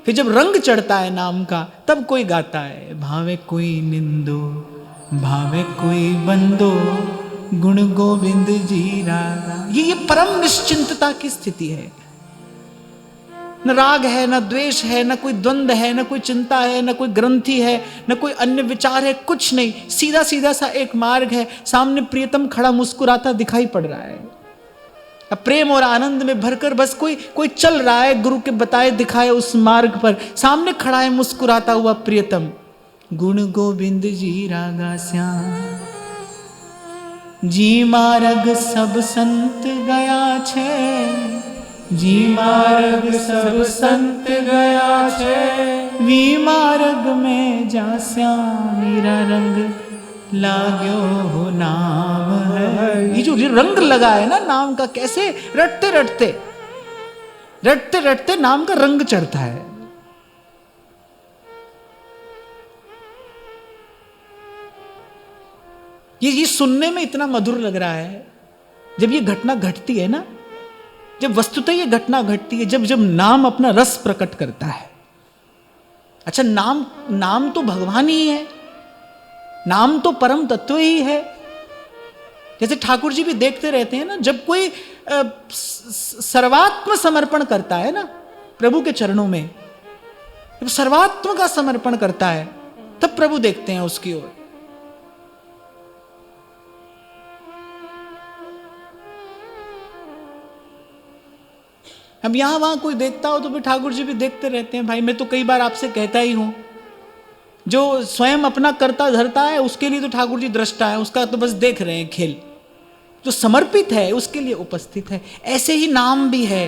फिर जब रंग चढ़ता है नाम का तब कोई गाता है, भावे कोई निंदो भावे कोई बंदो गुण गोविंद जी रागा। ये परम निश्चिंतता की स्थिति है। न राग है, न द्वेष है, न कोई द्वंद्व है, न कोई चिंता है, न कोई ग्रंथि है, न कोई अन्य विचार है, कुछ नहीं। सीधा सीधा सा एक मार्ग है। सामने प्रियतम खड़ा मुस्कुराता दिखाई पड़ रहा है। अब प्रेम और आनंद में भरकर बस कोई चल रहा है, गुरु के बताए दिखाए उस मार्ग पर। सामने खड़ा है मुस्कुराता हुआ प्रियतम। गुण गोविंद जी रागा श्याम जी मार्ग सब संत गया छे, जी मार्ग सब संत गया छे, वी मार्ग में जा श्याम मेरा रंग लाग्यो हो नाम है। ये जो रंग लगा है ना नाम का, कैसे रटते रटते रटते रटते नाम का रंग चढ़ता है। ये सुनने में इतना मधुर लग रहा है। जब ये घटना घटती है ना, जब वस्तुतः ये घटना घटती है, जब जब नाम अपना रस प्रकट करता है। अच्छा, नाम तो भगवान ही है, नाम तो परम तत्व ही है। जैसे ठाकुर जी भी देखते रहते हैं ना, जब कोई सर्वात्म समर्पण करता है ना प्रभु के चरणों में, जब सर्वात्म का समर्पण करता है तब प्रभु देखते हैं उसकी ओर। अब यहां वहां कोई देखता हो तो फिर ठाकुर जी भी देखते रहते हैं। भाई मैं तो कई बार आपसे कहता ही हूं, जो स्वयं अपना करता धरता है उसके लिए तो ठाकुर जी दृष्टा है, उसका तो बस देख रहे हैं खेल। जो समर्पित है उसके लिए उपस्थित है। ऐसे ही नाम भी है।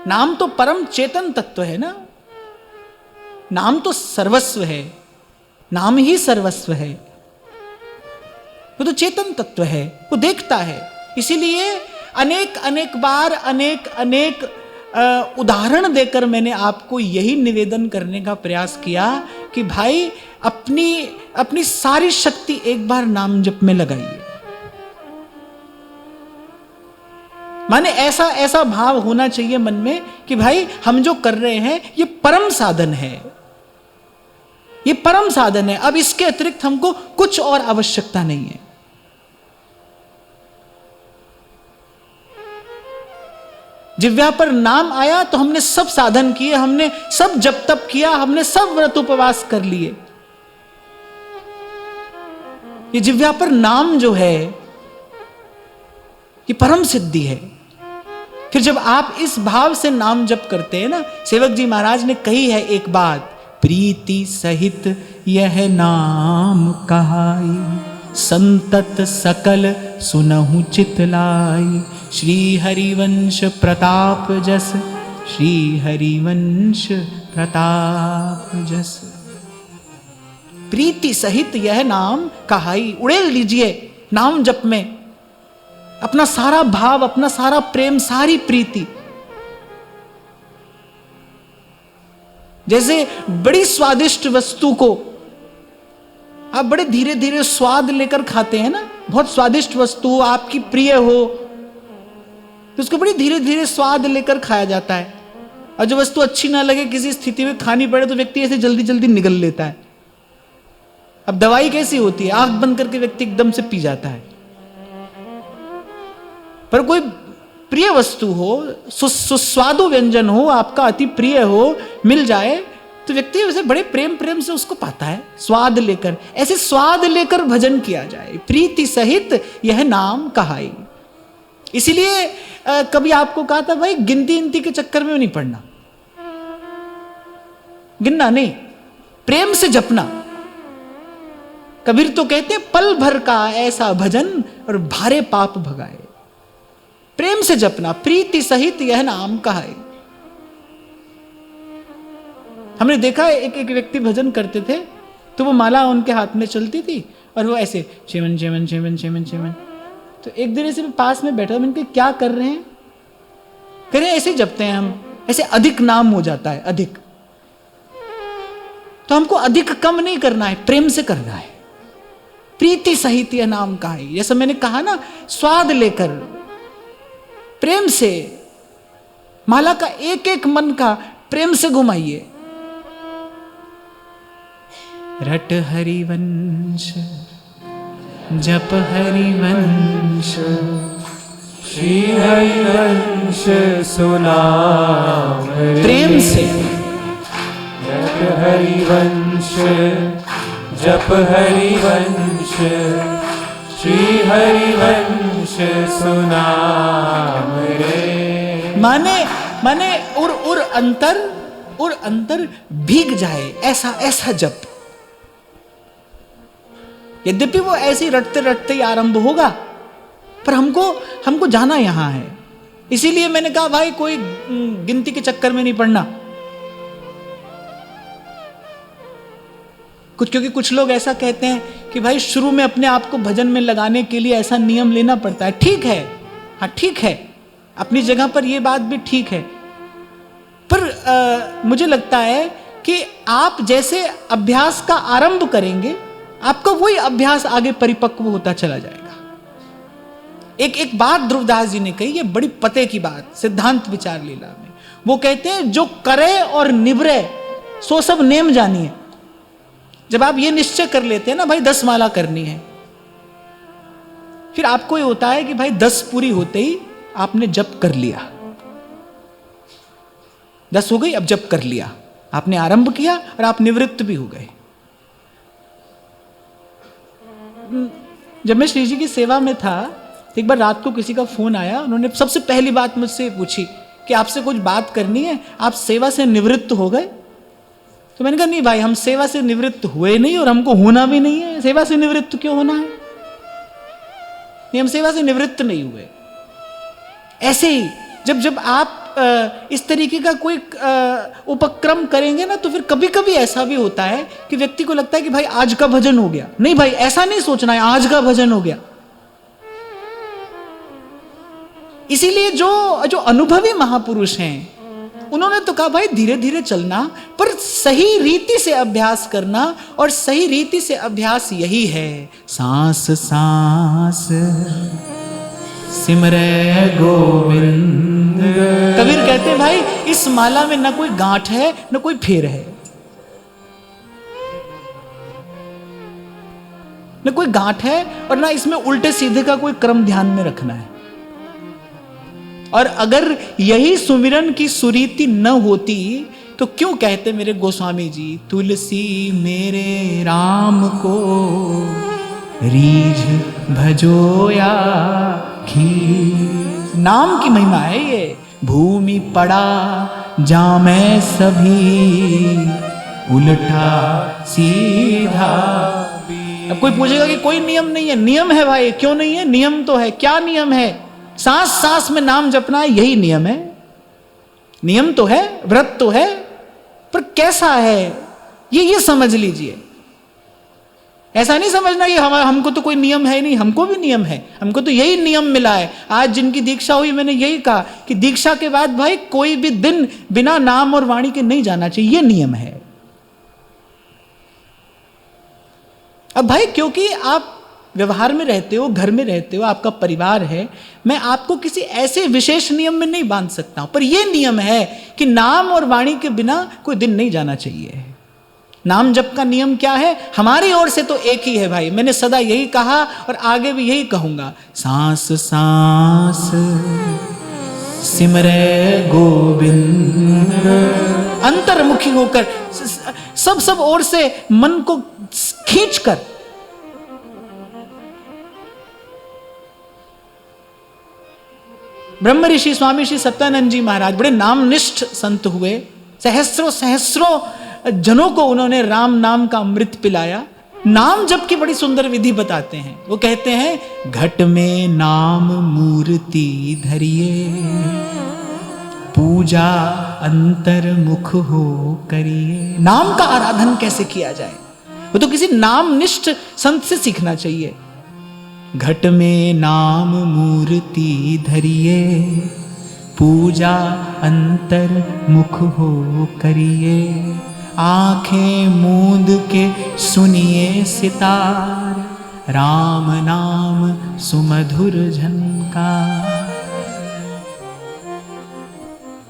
नाम तो परम चेतन तत्व है ना, नाम तो सर्वस्व है, नाम ही सर्वस्व है। वो तो चेतन तत्व है, वो देखता है। इसीलिए अनेक अनेक बार अनेक अनेक उदाहरण देकर मैंने आपको यही निवेदन करने का प्रयास किया कि भाई अपनी सारी शक्ति एक बार नाम जप में लगाइए। माने ऐसा भाव होना चाहिए मन में कि भाई हम जो कर रहे हैं ये परम साधन है, ये परम साधन है। अब इसके अतिरिक्त हमको कुछ और आवश्यकता नहीं है। जिव्या पर नाम आया तो हमने सब साधन किए, हमने सब जप तप किया, हमने सब व्रत उपवास कर लिए। ये जिव्या पर नाम जो है ये परम सिद्धि है। फिर जब आप इस भाव से नाम जप करते हैं ना, सेवक जी महाराज ने कही है एक बात, प्रीति सहित यह नाम कहाई, संतत सकल सुनहु चितलाई, श्री हरिवंश प्रताप जस, श्री हरिवंश प्रताप जस। प्रीति सहित यह नाम कहाई, उड़ेल लीजिए नाम जप में अपना सारा भाव, अपना सारा प्रेम, सारी प्रीति। जैसे बड़ी स्वादिष्ट वस्तु को आप बड़े धीरे धीरे स्वाद लेकर खाते हैं ना, बहुत स्वादिष्ट वस्तु आपकी प्रिय हो तो उसको बड़ी धीरे धीरे स्वाद लेकर खाया जाता है। और जो वस्तु अच्छी ना लगे, किसी स्थिति में खानी पड़े तो व्यक्ति ऐसे जल्दी जल्दी निगल लेता है। अब दवाई कैसी होती है, आंख बंद करके व्यक्ति एकदम से पी जाता है। पर कोई प्रिय वस्तु हो, सुस्वादु व्यंजन हो, आपका अति प्रिय हो, मिल जाए तो व्यक्ति उसे बड़े प्रेम से उसको पाता है, स्वाद लेकर। ऐसे स्वाद लेकर भजन किया जाए, प्रीति सहित यह नाम कहाई। इसीलिए कभी आपको कहा था भाई गिनती के चक्कर में नहीं पड़ना, गिनना नहीं, प्रेम से जपना। कबीर तो कहते हैं पल भर का ऐसा भजन और भारे पाप भगाए। प्रेम से जपना, प्रीति सहित यह नाम कहाई। हमने देखा एक व्यक्ति भजन करते थे तो वो माला उनके हाथ में चलती थी और वो ऐसे चेमन चेमन चेमन चेमन चेमन। तो एक दिन ऐसे पास में बैठा, मैंने कहा क्या कर रहे हैं? कह रहे ऐसे जपते हैं हम, ऐसे अधिक नाम हो जाता है, अधिक। तो हमको अधिक कम नहीं करना है, प्रेम से करना है। प्रीति सहित यह नाम कहाई, जैसा मैंने कहा ना, स्वाद लेकर प्रेम से माला का एक एक मन का प्रेम से घुमाइए। रट हरिवंश जप हरिवंश, श्री हरिवंश सुनाम रे। प्रेम से रट हरिवंश जप हरिवंश, श्री हरिवंश सुनाम रे। माने और अंतर भीग जाए, ऐसा जप। यद्यपि वो ऐसे ही रटते रटते ही आरंभ होगा, पर हमको जाना यहां है। इसीलिए मैंने कहा भाई कोई गिनती के चक्कर में नहीं पड़ना। क्योंकि कुछ लोग ऐसा कहते हैं कि भाई शुरू में अपने आप को भजन में लगाने के लिए ऐसा नियम लेना पड़ता है। ठीक है, हाँ ठीक है, अपनी जगह पर यह बात भी ठीक है। पर मुझे लगता है कि आप जैसे अभ्यास का आरंभ करेंगे, आपका वही अभ्यास आगे परिपक्व होता चला जाएगा। एक बात ध्रुवदास जी ने कही, ये बड़ी पते की बात, सिद्धांत विचार लीला में। वो कहते हैं जो करे और निवरे सो सब नेम जानिए। जब आप ये निश्चय कर लेते हैं ना भाई 10 माला करनी है, फिर आपको ये होता है कि भाई 10 पूरी होते ही आपने जप कर लिया। 10 हो गई, अब जप कर लिया, आपने आरंभ किया और आप निवृत्त भी हो गए। जब मैं श्री जी की सेवा में था, एक बार रात को किसी का फोन आया। उन्होंने सबसे पहली बात मुझसे पूछी कि आपसे कुछ बात करनी है, आप सेवा से निवृत्त हो गए? तो मैंने कहा नहीं भाई, हम सेवा से निवृत्त हुए नहीं और हमको होना भी नहीं है। सेवा से निवृत्त क्यों होना है? नहीं, हम सेवा से निवृत्त नहीं हुए। ऐसे ही जब आप इस तरीके का कोई उपक्रम करेंगे ना, तो फिर कभी कभी ऐसा भी होता है कि व्यक्ति को लगता है कि भाई आज का भजन हो गया। नहीं भाई, ऐसा नहीं सोचना है आज का भजन हो गया। इसीलिए जो अनुभवी महापुरुष हैं, उन्होंने तो कहा भाई धीरे धीरे चलना, पर सही रीति से अभ्यास करना। और सही रीति से अभ्यास यही है, सांस सांस सिमरे गोविंद। कबीर कहते हैं भाई इस माला में ना कोई गांठ है ना कोई फेर है, ना कोई गांठ है और ना इसमें उल्टे सीधे का कोई क्रम ध्यान में रखना है। और अगर यही सुमिरन की सुरीति न होती तो क्यों कहते मेरे गोस्वामी जी, तुलसी मेरे राम को रीझ भजोया खीर। नाम की महिमा है ये। भूमि पड़ा जामे सभी, उल्टा सीधा। अब कोई पूछेगा कि कोई नियम नहीं है। नियम है भाई, क्यों नहीं है? नियम तो है। क्या नियम है? सांस सांस में नाम जपना है, यही नियम है। नियम तो है, व्रत तो है, पर कैसा है ये समझ लीजिए। ऐसा नहीं समझना कि हमको तो कोई नियम है नहीं। हमको भी नियम है, हमको तो यही नियम मिला है। आज जिनकी दीक्षा हुई, मैंने यही कहा कि दीक्षा के बाद भाई कोई भी दिन बिना नाम और वाणी के नहीं जाना चाहिए, ये नियम है। अब भाई क्योंकि आप व्यवहार में रहते हो, घर में रहते हो, आपका परिवार है, मैं आपको किसी ऐसे विशेष नियम में नहीं बांध सकता हूं, पर यह नियम है कि नाम और वाणी के बिना कोई दिन नहीं जाना चाहिए। नाम जप का नियम क्या है? हमारी ओर से तो एक ही है भाई। मैंने सदा यही कहा और आगे भी यही कहूंगा, सांस सांस सिमरे गोविंद। अंतर्मुखी होकर सब ओर से मन को खींचकर। ब्रह्म ऋषि स्वामी श्री सत्यानंद जी महाराज बड़े नामनिष्ठ संत हुए। सहस्रों जनों को उन्होंने राम नाम का अमृत पिलाया। नाम जप की बड़ी सुंदर विधि बताते हैं। वो कहते हैं, घट में नाम मूर्ति धरिए, पूजा अंतर्मुख हो करिए। नाम का आराधन कैसे किया जाए, वो तो किसी नामनिष्ठ संत से सीखना चाहिए। घट में नाम मूर्ति धरिए, पूजा अंतर्मुख हो करिए। आंखें मूंद के सुनिए सितार, राम नाम सुमधुर झनकार।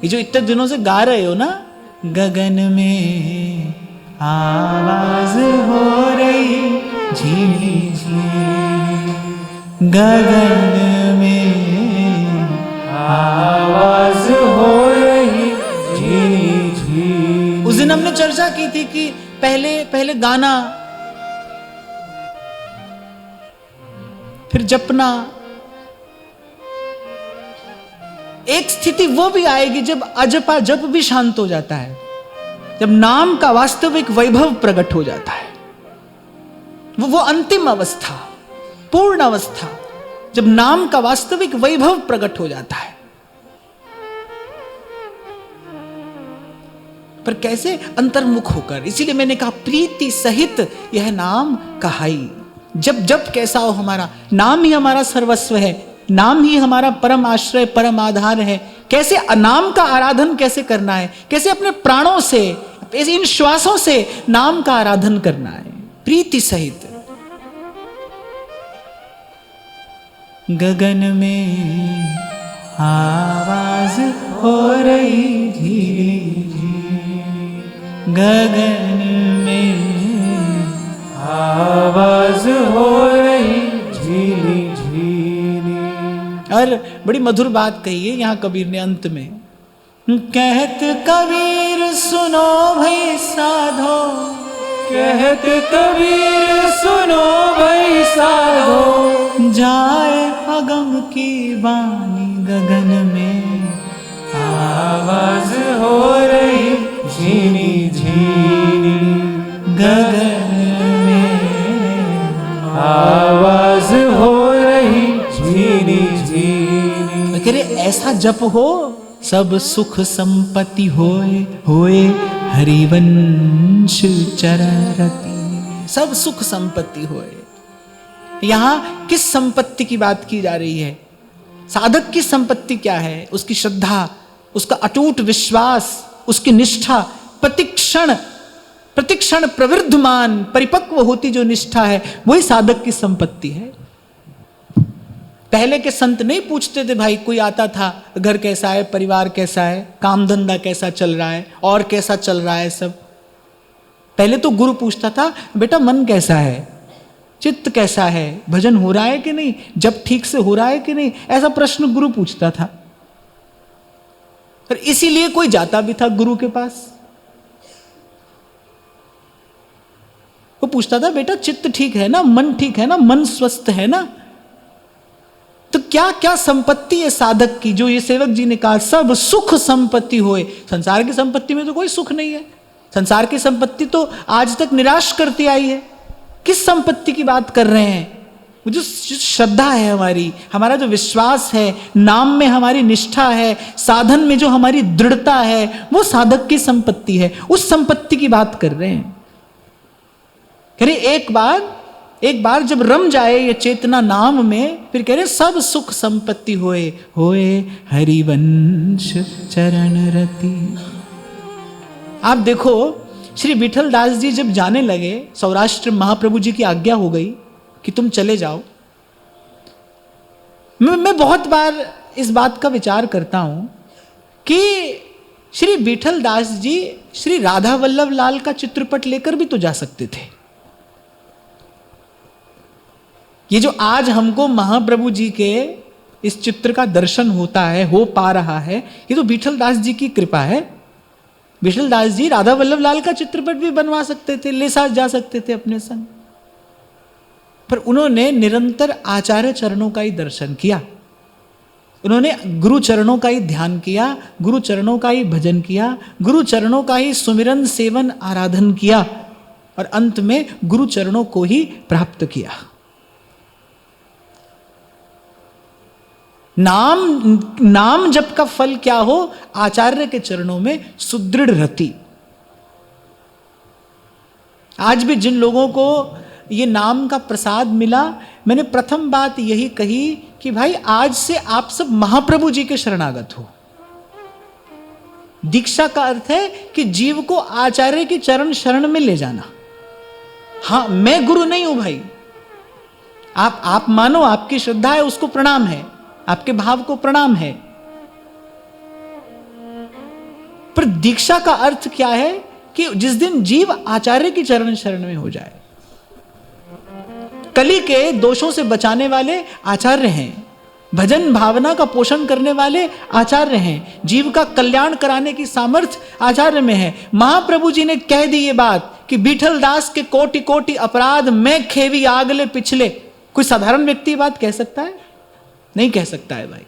ये जो इतने दिनों से गा रहे हो ना, गगन में आवाज हो रही झीली झीली, गगन में आवाज हो रही झीली झीली। उस दिन हमने चर्चा की थी कि पहले गाना, फिर जपना। एक स्थिति वो भी आएगी जब अजपा जप भी शांत हो जाता है, जब नाम का वास्तविक वैभव प्रकट हो जाता है। वो अंतिम अवस्था, पूर्ण अवस्था, जब नाम का वास्तविक वैभव प्रकट हो जाता है। पर कैसे? अंतर्मुख होकर। इसीलिए मैंने कहा प्रीति सहित यह नाम कहाई। जब कैसा हो, हमारा नाम ही हमारा सर्वस्व है, नाम ही हमारा परम आश्रय, परम आधार है। कैसे नाम का आराधन कैसे करना है, कैसे अपने प्राणों से, इन श्वासों से नाम का आराधन करना है, प्रीति सहित। गगन में आवाज हो रही धीरे धीरे, गगन में आवाज हो रही झीली झीली। और बड़ी मधुर बात कही है यहाँ कबीर ने अंत में। कहत कबीर सुनो भाई साधो, कहत कबीर सुनो भाई साधो, जाए अगम की वाणी गगन में आवाज हो रही झीली झीली, गगन में आवाज हो रही झीली झीली। कह रहे ऐसा जप हो सब सुख संपत्ति होए हरिवंश चरण रति। सब सुख संपत्ति होए। यहां किस संपत्ति की बात की जा रही है? साधक की संपत्ति क्या है? उसकी श्रद्धा, उसका अटूट विश्वास, उसकी निष्ठा, प्रतिक्षण प्रवृद्धमान परिपक्व होती जो निष्ठा है, वही साधक की संपत्ति है। पहले के संत नहीं पूछते थे भाई, कोई आता था घर कैसा है, परिवार कैसा है, काम धंधा कैसा चल रहा है, और कैसा चल रहा है सब। पहले तो गुरु पूछता था बेटा मन कैसा है, चित्त कैसा है, भजन हो रहा है कि नहीं, जब ठीक से हो रहा है कि नहीं, ऐसा प्रश्न गुरु पूछता था। और इसीलिए कोई जाता भी था गुरु के पास। वो पूछता था बेटा चित्त ठीक है ना, मन ठीक है ना, मन स्वस्थ है ना। तो क्या क्या संपत्ति है साधक की, जो ये सेवक जी ने कहा सब सुख संपत्ति होए। संसार की संपत्ति में तो कोई सुख नहीं है। संसार की संपत्ति तो आज तक निराश करती आई है। किस संपत्ति की बात कर रहे हैं? वो जो श्रद्धा है हमारी, हमारा जो विश्वास है, नाम में हमारी निष्ठा है, साधन में जो हमारी दृढ़ता है, वो साधक की संपत्ति है। उस संपत्ति की बात कर रहे हैं। कह रहे एक बार जब रम जाए ये चेतना नाम में, फिर कह रहे सब सुख संपत्ति होए हरिवंश चरण रति। आप देखो श्री विठल दास जी जब जाने लगे, सौराष्ट्र महाप्रभु जी की आज्ञा हो गई कि तुम चले जाओ। मैं बहुत बार इस बात का विचार करता हूं कि श्री विठल दास जी श्री राधा वल्लभ लाल का चित्रपट लेकर भी तो जा सकते थे। ये जो आज हमको महाप्रभु जी के इस चित्र का दर्शन होता है, हो पा रहा है, ये तो विठल दास जी की कृपा है। विठल दास जी राधा वल्लभ लाल का चित्रपट भी बनवा सकते थे, ले साथ जा सकते थे अपने संग, पर उन्होंने निरंतर आचार्य चरणों का ही दर्शन किया। उन्होंने गुरु चरणों का ही ध्यान किया, गुरु चरणों का ही भजन किया, गुरु चरणों का ही सुमिरन सेवन आराधन किया, और अंत में गुरु चरणों को ही प्राप्त किया। नाम जप का फल क्या हो? आचार्य के चरणों में सुदृढ़ रति। आज भी जिन लोगों को ये नाम का प्रसाद मिला, मैंने प्रथम बात यही कही कि भाई आज से आप सब महाप्रभु जी के शरणागत हो। दीक्षा का अर्थ है कि जीव को आचार्य की चरण शरण में ले जाना। हाँ, मैं गुरु नहीं हूं भाई, आप मानो, आपकी श्रद्धा है, उसको प्रणाम है, आपके भाव को प्रणाम है, पर दीक्षा का अर्थ क्या है कि जिस दिन जीव आचार्य की चरण शरण में हो जाए। कली के दोषों से बचाने वाले आचार्य हैं, भजन भावना का पोषण करने वाले आचार्य हैं, जीव का कल्याण कराने की सामर्थ्य आचार्य में है। महाप्रभु जी ने कह दी ये बात कि विठल दास के कोटि कोटि अपराध मैं खेवी आगले पिछले। कोई साधारण व्यक्ति बात कह सकता है? नहीं कह सकता है भाई।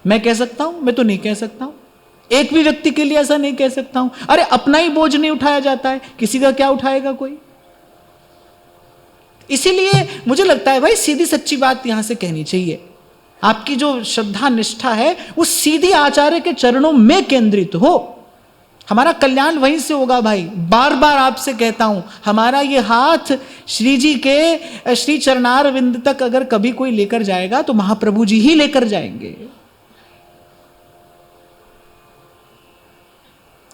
मैं कह सकता हूं? मैं तो नहीं कह सकता हूं। एक भी व्यक्ति के लिए ऐसा नहीं कह सकता हूं। अरे अपना ही बोझ नहीं उठाया जाता है, किसी का क्या उठाएगा कोई? इसीलिए मुझे लगता है भाई सीधी सच्ची बात यहां से कहनी चाहिए। आपकी जो श्रद्धा निष्ठा है वो सीधी आचार्य के चरणों में केंद्रित हो। हमारा कल्याण वहीं से होगा भाई। बार बार आपसे कहता हूं, हमारा ये हाथ श्री जी के श्री चरणार विंद तक अगर कभी कोई लेकर जाएगा तो महाप्रभु जी ही लेकर जाएंगे।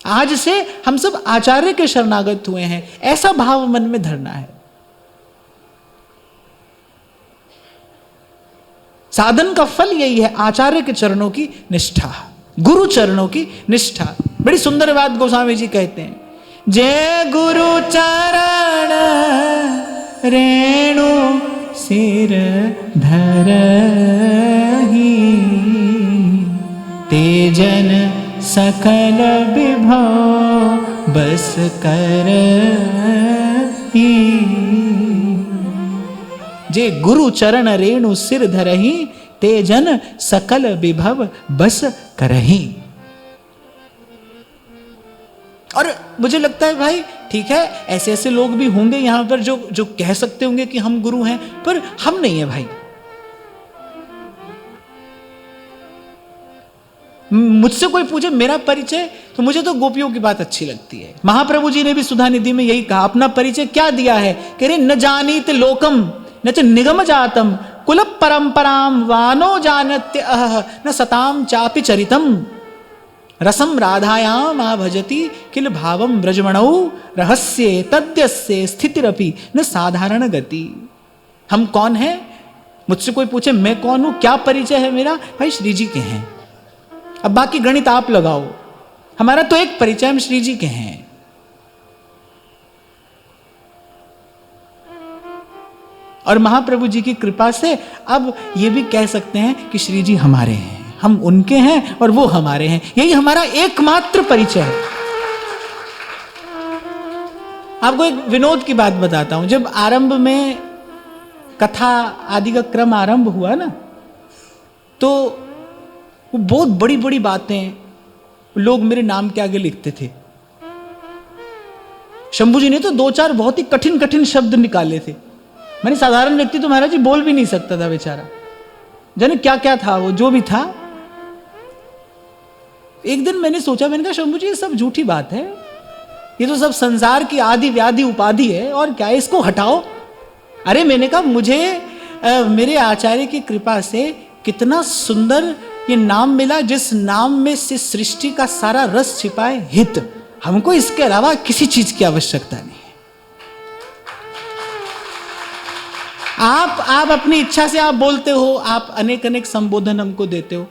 आज से हम सब आचार्य के शरणागत हुए हैं, ऐसा भाव मन में धरना है। साधन का फल यही है, आचार्य के चरणों की निष्ठा, गुरु चरणों की निष्ठा। बड़ी सुंदर बात गोस्वामी जी कहते हैं, जय गुरु चरण रेणु सिर धरहि, तेजन सकल विभव बस करहि। जे गुरु चरण रेणु सिर धरहि, तेजन सकल विभव बस करहि। और मुझे लगता है भाई ठीक है, ऐसे ऐसे लोग भी होंगे यहां पर जो कह सकते होंगे कि हम गुरु हैं, पर हम नहीं है भाई। मुझसे कोई पूछे मेरा परिचय तो मुझे तो गोपियों की बात अच्छी लगती है। महाप्रभु जी ने भी सुधा निधि में यही कहा, अपना परिचय क्या दिया है, कह रहे न जानीत लोकम न च निगम जातम कुल परंपराम वानो जानत्य न सताम चापि चरितम रसम राधायाम आ भजति किल भावम ब्रजमणौ रहस्ये तद्यस्ये स्थितिरपि न साधारण गति। हम कौन हैं? मुझसे कोई पूछे मैं कौन हूं, क्या परिचय है मेरा, भाई श्री जी के हैं। अब बाकी गणित आप लगाओ, हमारा तो एक परिचय, हम श्री जी के हैं। और महाप्रभु जी की कृपा से अब ये भी कह सकते हैं कि श्री जी हमारे हैं, हम उनके हैं और वो हमारे हैं। यही हमारा एकमात्र परिचय है। आपको एक विनोद की बात बताता हूं। जब आरंभ में कथा आदि का क्रम आरंभ हुआ ना, तो वो बहुत बड़ी बड़ी बातें लोग मेरे नाम के आगे लिखते थे। शंभू जी ने तो 2-4 बहुत ही कठिन कठिन शब्द निकाले थे। मैंने साधारण व्यक्ति तो महाराज जी बोल भी नहीं सकता था बेचारा, जाने क्या क्या था वो, जो भी था। एक दिन मैंने सोचा, मैंने कहा शंभू जी ये सब झूठी बात है, ये तो सब संसार की आदि व्याधि उपाधि है, और क्या है, इसको हटाओ। अरे मैंने कहा मुझे मेरे आचार्य की कृपा से कितना सुंदर ये नाम मिला, जिस नाम में से सृष्टि का सारा रस छिपा है, हित। हमको इसके अलावा किसी चीज की आवश्यकता नहीं है। आप अपनी इच्छा से आप बोलते हो, आप अनेक अनेक संबोधन हमको देते हो,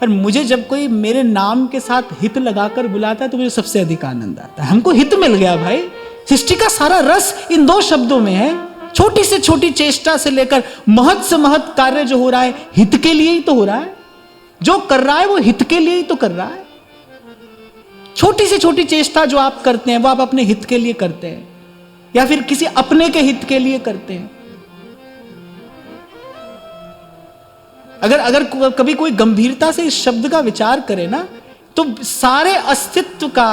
पर मुझे जब कोई मेरे नाम के साथ हित लगाकर बुलाता है तो मुझे सबसे अधिक आनंद आता है। हमको हित मिल गया भाई। सृष्टि का सारा रस इन 2 शब्दों में है। छोटी से छोटी चेष्टा से लेकर महत से महत कार्य जो हो रहा है, हित के लिए ही तो हो रहा है। जो कर रहा है वो हित के लिए ही तो कर रहा है। छोटी से छोटी चेष्टा जो आप करते हैं वो आप अपने हित के लिए करते हैं, या फिर किसी अपने के हित के लिए करते हैं। अगर कभी कोई गंभीरता से इस शब्द का विचार करे ना, तो सारे अस्तित्व का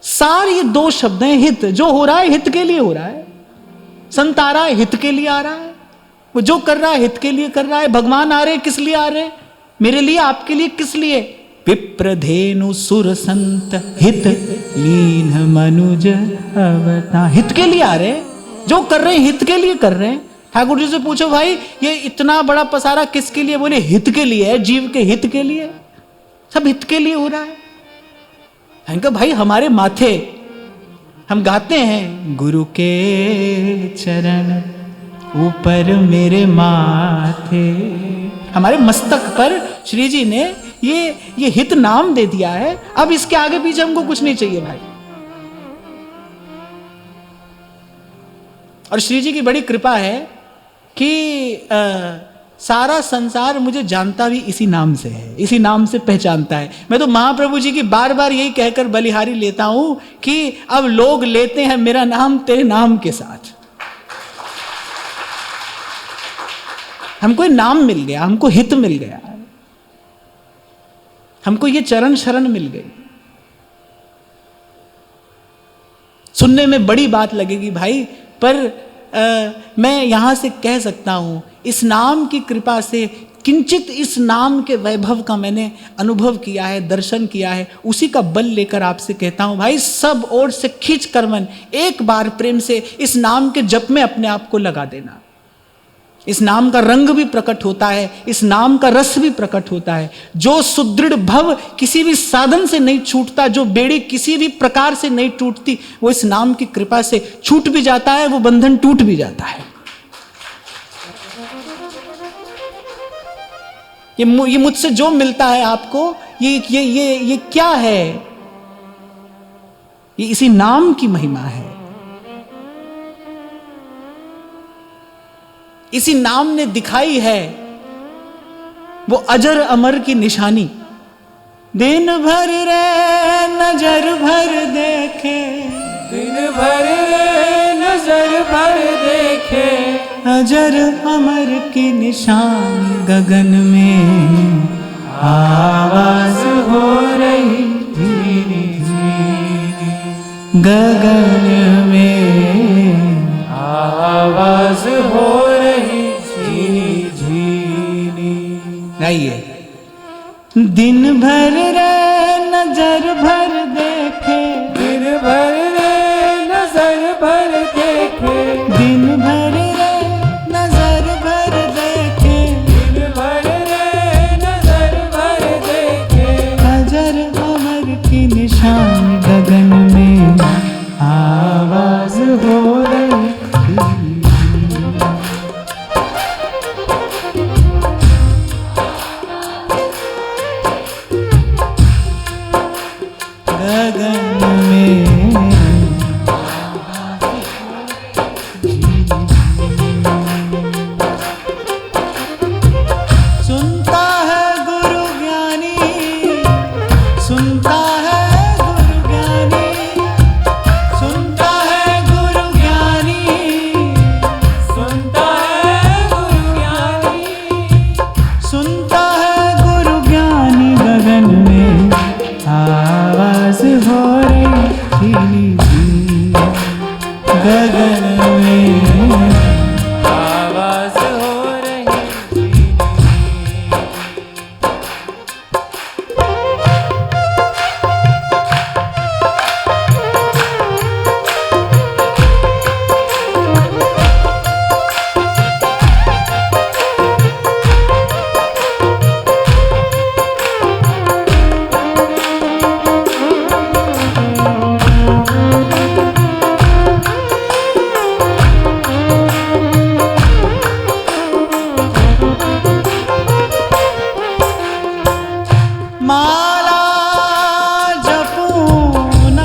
सार ये 2 शब्द हैं, हित। जो हो रहा है हित के लिए हो रहा है, संत आ रहा है हित के लिए आ रहा है, वो जो कर रहा है हित के लिए कर रहा है। भगवान आ रहे किस लिए आ रहे? मेरे लिए, आपके लिए, किस लिए? विप्रधेनु सुर संत हित लीन मनुज अवतार, हित के लिए आ रहे। जो कर रहे हैं हित के लिए कर रहे हैं। ठाकुर जी से पूछो भाई ये इतना बड़ा पसारा किसके लिए? बोले हित के लिए है, जीव के हित के लिए, सब हित के लिए हो रहा है। कहा भाई हमारे माथे हम गाते हैं, गुरु के चरण ऊपर मेरे माथे, हमारे मस्तक पर श्री जी ने ये हित नाम दे दिया है, अब इसके आगे पीछे हमको कुछ नहीं चाहिए भाई। और श्री जी की बड़ी कृपा है कि सारा संसार मुझे जानता भी इसी नाम से है, इसी नाम से पहचानता है। मैं तो महाप्रभु जी की बार बार यही कहकर बलिहारी लेता हूं कि अब लोग लेते हैं मेरा नाम तेरे नाम के साथ। हमको नाम मिल गया, हमको हित मिल गया, हमको ये चरण शरण मिल गई। सुनने में बड़ी बात लगेगी भाई, पर मैं यहां से कह सकता हूं, इस नाम की कृपा से किंचित इस नाम के वैभव का मैंने अनुभव किया है, दर्शन किया है। उसी का बल लेकर आपसे कहता हूं भाई, सब ओर से खींच कर मन एक बार प्रेम से इस नाम के जप में अपने आप को लगा देना। इस नाम का रंग भी प्रकट होता है, इस नाम का रस भी प्रकट होता है। जो सुदृढ़ भव किसी भी साधन से नहीं छूटता, जो बेड़ी किसी भी प्रकार से नहीं टूटती, वो इस नाम की कृपा से छूट भी जाता है, वो बंधन टूट भी जाता है। ये मुझसे जो मिलता है आपको, ये क्या है? ये इसी नाम की महिमा है। इसी नाम ने दिखाई है वो अजर अमर की निशानी। दिन भर रे नजर भर देखे, दिन भर रे नजर भर देखे, अजर अमर की निशानी। गगन में आवाज हो रही धीरे धीरे, गगन में आवाज हो रही झीनी झीनी। आइए। दिन भर रे नजर भर देखे, दिन भर रे नजर भर देखे, दिन भर रे नजर भर देखे, दिन भर रे नजर भर देखे, अजर अमर की निशान। गगन में आवाज हो रही, गगन में सुनता है गुरु ज्ञानी, सुनता है गुरु ज्ञानी, सुनता है गुरु ज्ञानी, सुनता है गुरु ज्ञानी, सुनता है गुरु ज्ञानी। गगन में आवाज हो रही धीमी धीमी, गगन में आवाज हो रही धीमी। माला जपूं न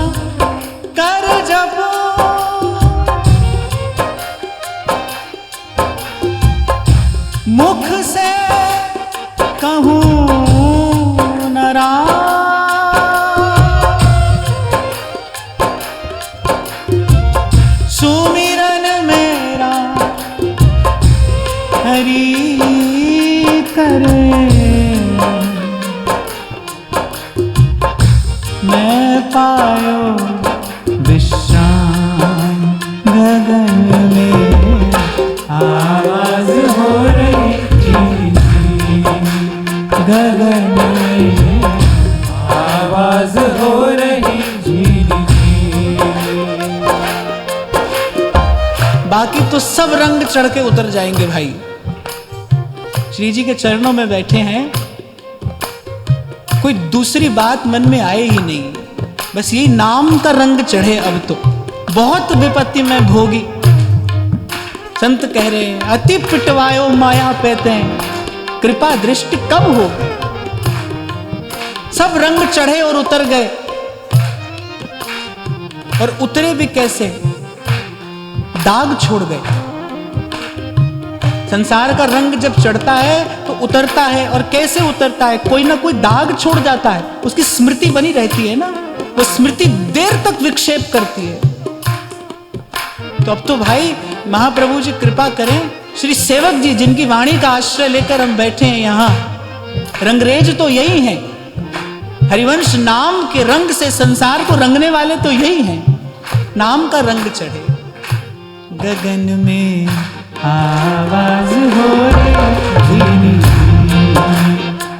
कर जपूं, मुख से कहूं न राम, सुमिरन मेरा हरि करे, मैं पायो विश्राम। गगन में आवाज हो रही धीमी धीमी, गगन में आवाज हो रही झीनी झीनी। बाकी तो सब रंग चढ़ के उतर जाएंगे भाई। श्री जी के चरणों में बैठे हैं, कोई दूसरी बात मन में आए ही नहीं, बस यही नाम का रंग चढ़े। अब तो बहुत विपत्ति में भोगी, संत कह रहे हैं अति पिटवायो माया पेते हैं, कृपा दृष्टि कब हो। सब रंग चढ़े और उतर गए। और उतरे भी कैसे? दाग छोड़ गए। संसार का रंग जब चढ़ता है तो उतरता है, और कैसे उतरता है? कोई ना कोई दाग छोड़ जाता है, उसकी स्मृति बनी रहती है ना, वो स्मृति देर तक विक्षेप करती है। तो अब तो भाई महाप्रभु जी कृपा करें, श्री सेवक जी जिनकी वाणी का आश्रय लेकर हम बैठे हैं यहाँ, रंगरेज तो यही हैं। हरिवंश नाम के रंग से संसार को रंगने वाले तो यही हैं। नाम का रंग चढ़े, गगन में आवाज हो रही,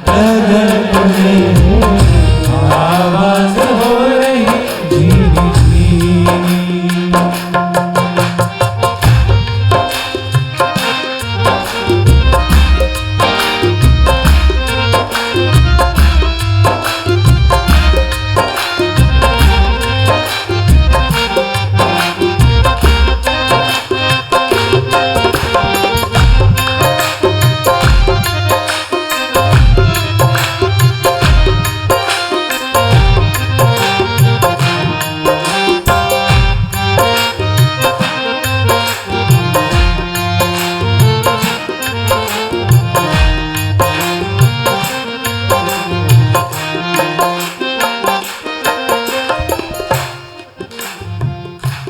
गगन में आवाज हो रही धीरे धीरे।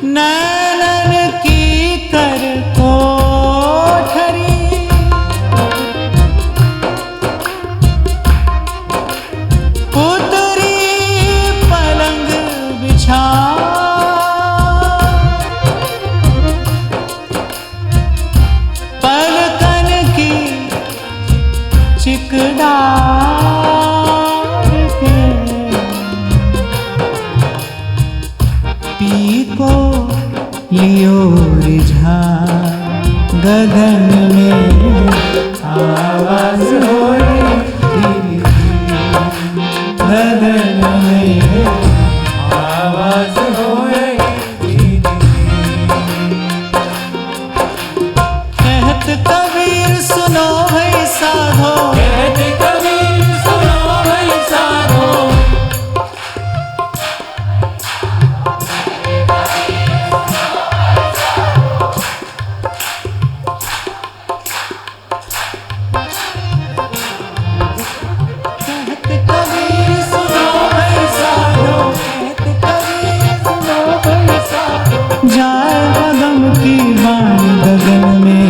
नैनन की कर कोठरी, पुतरी पलंग बिछा, पलकन की चिकदार के पी को लियो रिझा, गगन में आवाज हो रही, गगन में आवाज हो रही कहत कबीर सुनो है साधो, कहते कबीर सुनो भाई साधो। कहत कबीर सुनो है साधो, कहत कबीर सुनो है साधो, जाए गगन की वाणी, गगन में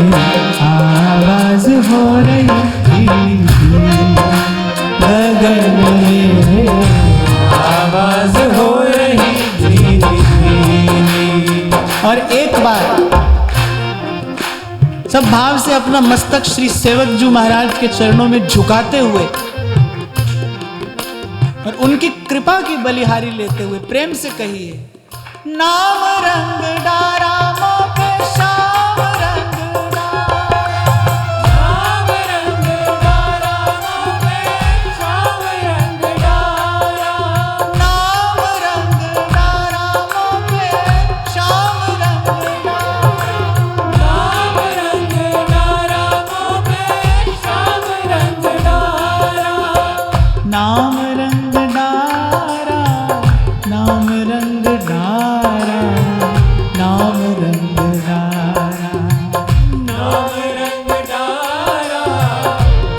आवाज हो रही, गगन में आवाज हो रही धीरे धीरे। और एक बार सब भाव से अपना मस्तक श्री सेवक जी महाराज के चरणों में झुकाते हुए और उनकी कृपा की बलिहारी लेते हुए प्रेम से कहिए, नाम रंग डारा मोके श्याम रंग डारा, श्याम रंग डारा मोहे श्याम रंग डारा। नाम रंग डारा मोके श्याम रंग डारा, नाम रंग डारा मोहे श्याम रंग डारा। नाम रंग डारा, नाम रंग डारा, नाम रंग डारा, नाम रंग डारा,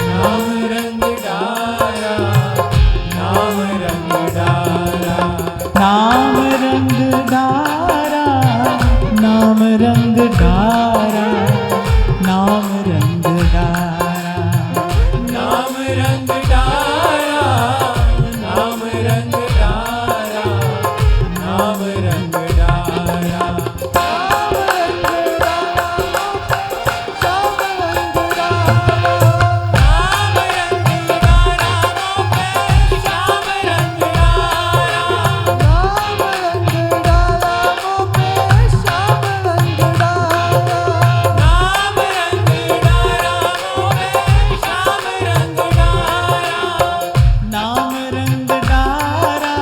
नाम रंग डारा, नाम रंग डारा। नाम रंग डारा, नाम रंग डारा, नाम रंग डारा, नाम रंग डारा, नाम रंग डारा, नाम रंग डारा। नाम रंग डारा मोहे श्याम रंग डारा। नाम रंग डारा मोके श्याम रंग डारा, नाम रंग डारा मोहे श्याम रंग डारा। नाम रंग डारा,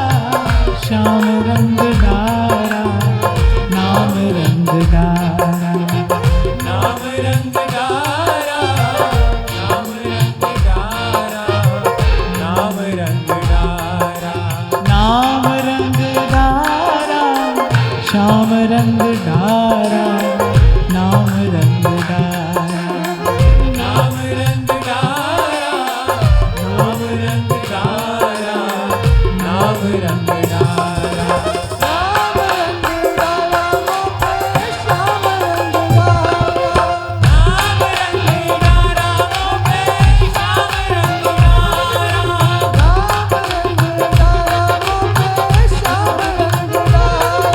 श्याम रंग डारा, नाम रंग डारा, नाम रंग डारा, नाम रंग डारा, नाम रंग डारा। नाम रंग डारा, नाम रंग डारा, नाम रंग डारा, नाम रंग डारा, नाम रंग डारा, नाम रंग डाला मुँह पे श्याम रंग डाला। नाम रंग डारा मुँह पे श्याम रंग डारा, नाम रंग डाला मुँह पे श्याम रंग डाला।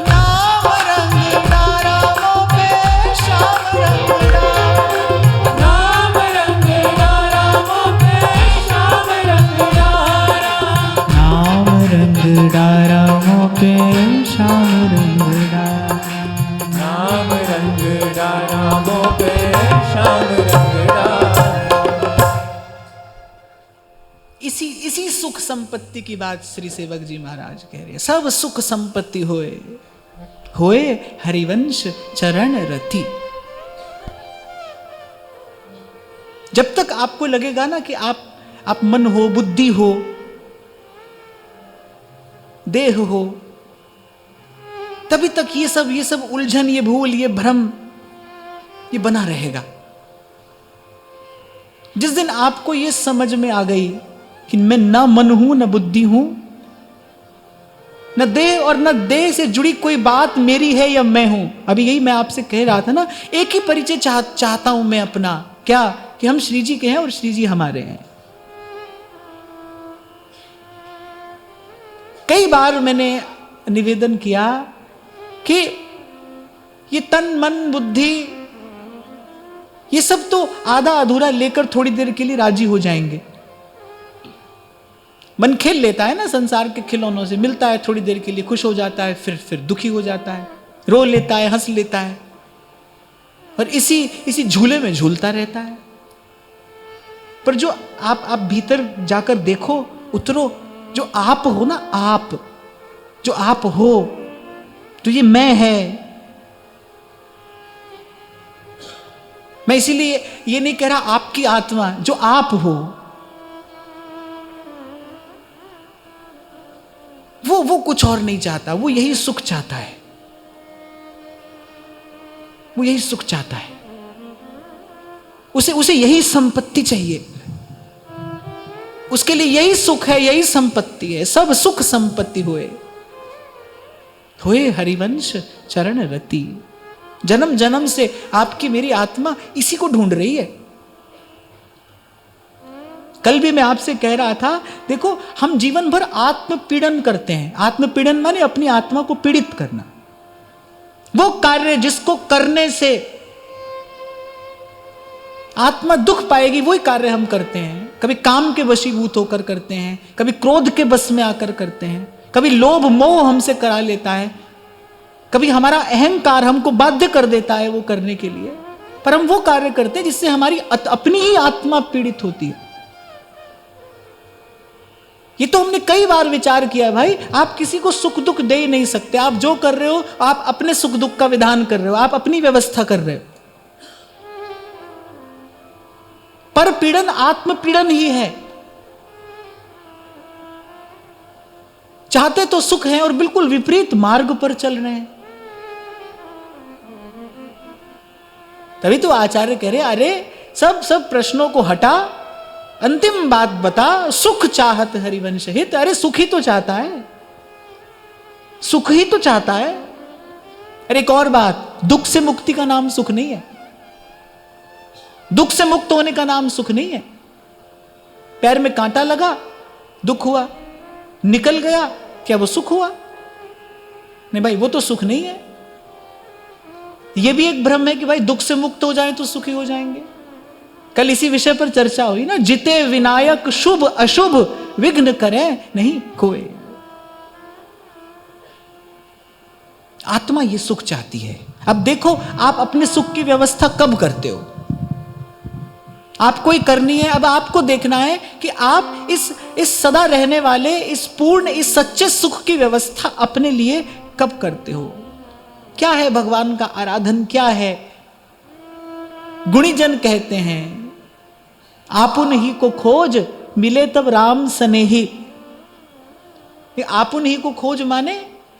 नाम रंग डारा मुँह पे श्याम रंग डारा, नाम रंग डारा मुँह पे श्याम रंग डारा, नाम रंग डारा मुँह पे श्याम रंग डारा, नाम रंग डारा मुँह पे श्याम रंग डारा। नाम रंग डारा मुँह पे श्याम रंग डारा। इसी सुख संपत्ति की बात श्री सेवक जी महाराज कह रहे हैं। सब सुख संपत्ति होए, होए हरिवंश चरण रति। जब तक आपको लगेगा ना कि आप मन हो, बुद्धि हो, देह हो, तभी तक ये सब उलझन, ये भूल, ये भ्रम, ये बना रहेगा। जिस दिन आपको ये समझ में आ गई कि मैं ना मन हूं, न बुद्धि हूं, न देह, और न देह से जुड़ी कोई बात मेरी है या मैं हूं। अभी यही मैं आपसे कह रहा था ना, एक ही परिचय चाहता हूं मैं अपना, क्या कि हम श्री जी के हैं और श्री जी हमारे हैं। कई बार मैंने निवेदन किया कि ये तन मन बुद्धि, ये सब तो आधा अधूरा लेकर थोड़ी देर के लिए राजी हो जाएंगे। मन खेल लेता है ना संसार के खिलौनों से, मिलता है थोड़ी देर के लिए, खुश हो जाता है, फिर दुखी हो जाता है, रो लेता है, हंस लेता है, और इसी झूले में झूलता रहता है। पर जो आप भीतर जाकर देखो, उतरो, जो आप हो ना, आप जो आप हो, तो ये मैं है। मैं इसीलिए ये नहीं कह रहा आपकी आत्मा, जो आप हो, वो कुछ और नहीं चाहता, वो यही सुख चाहता है, वो यही सुख चाहता है, उसे यही संपत्ति चाहिए, उसके लिए यही सुख है, यही संपत्ति है। सब सुख संपत्ति होए, होए हरिवंश चरण रति। जन्म जन्म से आपकी मेरी आत्मा इसी को ढूंढ रही है। कल भी मैं आपसे कह रहा था, देखो हम जीवन भर आत्मपीड़न करते हैं। आत्मपीड़न माने अपनी आत्मा को पीड़ित करना। वो कार्य जिसको करने से आत्मा दुख पाएगी, वही कार्य हम करते हैं। कभी काम के वशीभूत होकर करते हैं, कभी क्रोध के बस में आकर करते हैं, कभी लोभ मोह हमसे करा लेता है, कभी हमारा अहंकार हमको बाध्य कर देता है वो करने के लिए। पर हम वो कार्य करते हैं जिससे हमारी अपनी ही आत्मा पीड़ित होती है। ये तो हमने कई बार विचार किया भाई, आप किसी को सुख दुख दे ही नहीं सकते। आप जो कर रहे हो, आप अपने सुख दुख का विधान कर रहे हो, आप अपनी व्यवस्था कर रहे हो। पर पीड़न आत्मपीड़न ही है। चाहते तो सुख है और बिल्कुल विपरीत मार्ग पर चल रहे हैं। तभी तो आचार्य कह रहे, अरे सब प्रश्नों को हटा, अंतिम बात बता, सुख चाहत हरिवंश हित। अरे सुख ही तो चाहता है, सुख ही तो चाहता है। अरे एक और बात, दुख से मुक्ति का नाम सुख नहीं है, दुख से मुक्त होने का नाम सुख नहीं है। पैर में कांटा लगा, दुख हुआ, निकल गया, क्या वो सुख हुआ? नहीं भाई, वो तो सुख नहीं है। ये भी एक भ्रम है कि भाई दुख से मुक्त हो जाए तो सुखी हो जाएंगे। कल इसी विषय पर चर्चा हुई ना, जिते विनायक शुभ अशुभ विघ्न करे नहीं कोई। आत्मा ये सुख चाहती है। अब देखो, आप अपने सुख की व्यवस्था कब करते हो? आपको ही करनी है। अब आपको देखना है कि आप इस सदा रहने वाले, इस पूर्ण, इस सच्चे सुख की व्यवस्था अपने लिए कब करते हो। क्या है भगवान का आराधन, क्या है? गुणीजन कहते हैं, आपुन ही को खोज मिले तब राम सनेही। ये आप उन्हीं को खोज माने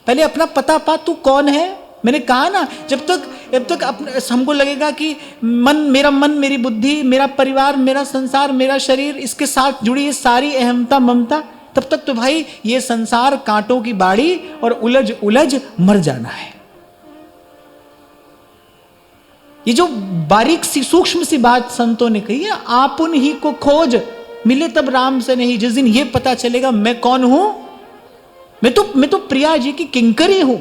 पहले अपना पता पा, तू कौन है। मैंने कहा ना, जब तक अपने हमको लगेगा कि मन मेरी बुद्धि, मेरा परिवार, मेरा संसार, मेरा शरीर, इसके साथ जुड़ी है सारी अहमता ममता, तब तक तो भाई ये संसार कांटों की बाड़ी और उलझ उलझ मर जाना है। ये जो बारीक सी सूक्ष्म सी बात संतों ने कही है, आप उन्हीं को खोज मिले तब राम से नहीं। जिस दिन ये पता चलेगा मैं कौन हूं, मैं तो प्रिया जी की किंकरी हूं,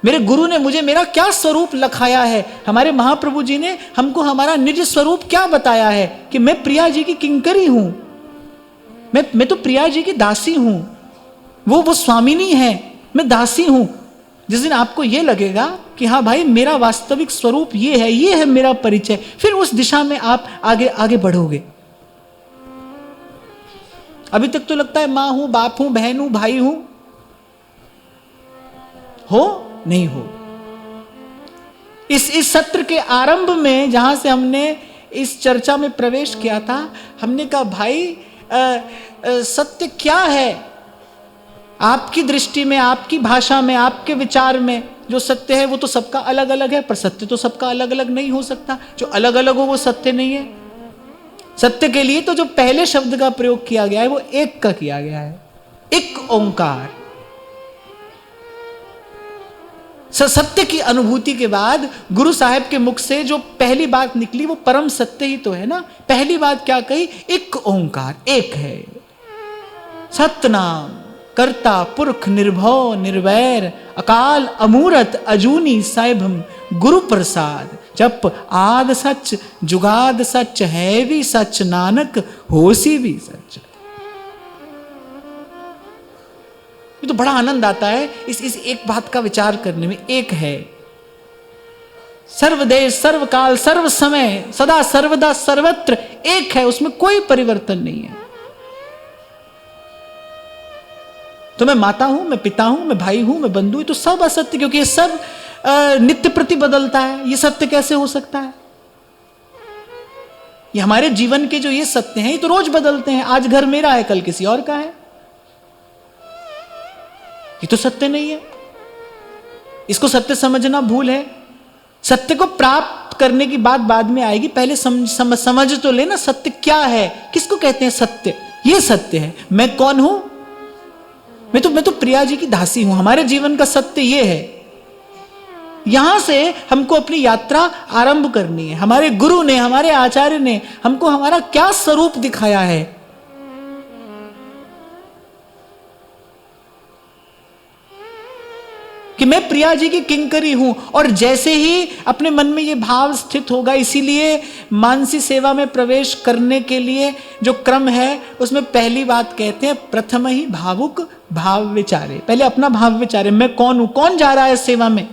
मेरे गुरु ने मुझे मेरा क्या स्वरूप लखाया है, हमारे महाप्रभु जी ने हमको हमारा निज स्वरूप क्या बताया है कि मैं प्रिया जी की किंकरी हूं, मैं तो प्रिया जी की दासी हूं, वो स्वामिनी है, मैं दासी हूं। जिस दिन आपको यह लगेगा कि हाँ भाई मेरा वास्तविक स्वरूप ये है मेरा परिचय, फिर उस दिशा में आप आगे आगे बढ़ोगे। अभी तक तो लगता है मां हूं, बाप हूं, बहन हूं, भाई हूं, हो नहीं हो। इस सत्र के आरंभ में जहां से हमने इस चर्चा में प्रवेश किया था, हमने कहा भाई सत्य क्या है आपकी दृष्टि में, आपकी भाषा में, आपके विचार में। जो सत्य है वो तो सबका अलग अलग है, पर सत्य तो सबका अलग अलग नहीं हो सकता। जो अलग अलग हो वो सत्य नहीं है। सत्य के लिए तो जो पहले शब्द का प्रयोग किया गया है वो एक का किया गया है, एक ओंकार। सत्य की अनुभूति के बाद गुरु साहब के मुख से जो पहली बात निकली वो परम सत्य ही तो है ना। पहली बात क्या कही, एक ओंकार, एक है। सतनाम कर्ता पुरख निर्भव निर्वैर अकाल अमूरत अजूनी साइभम गुरु प्रसाद जप आद सच जुगाद सच है भी सच नानक होसी भी सच। ये तो बड़ा आनंद आता है इस एक बात का विचार करने में। एक है, सर्वदेश सर्वकाल सर्व समय सदा सर्वदा सर्वत्र एक है, उसमें कोई परिवर्तन नहीं है। तो मैं माता हूं, मैं पिता हूं, मैं भाई हूं, मैं बंधु हूं, तो सब असत्य, क्योंकि ये सब नित्य प्रति बदलता है। ये सत्य कैसे हो सकता है? ये हमारे जीवन के जो ये सत्य हैं ये तो रोज बदलते हैं। आज घर मेरा है, कल किसी और का है, ये तो सत्य नहीं है। इसको सत्य समझना भूल है। सत्य को प्राप्त करने की बात बाद में आएगी, पहले समझ तो लेना सत्य क्या है, किसको कहते हैं सत्य। ये सत्य है, मैं कौन हूं, मैं तो प्रिया जी की दासी हूं। हमारे जीवन का सत्य ये है। यहां से हमको अपनी यात्रा आरंभ करनी है। हमारे गुरु ने, हमारे आचार्य ने हमको हमारा क्या स्वरूप दिखाया है। कि मैं प्रिया जी की किंकरी हूं। और जैसे ही अपने मन में यह भाव स्थित होगा, इसीलिए मानसी सेवा में प्रवेश करने के लिए जो क्रम है उसमें पहली बात कहते हैं प्रथम ही भावुक भाव विचारे। पहले अपना भाव विचारे, मैं कौन हूं, कौन जा रहा है सेवा में।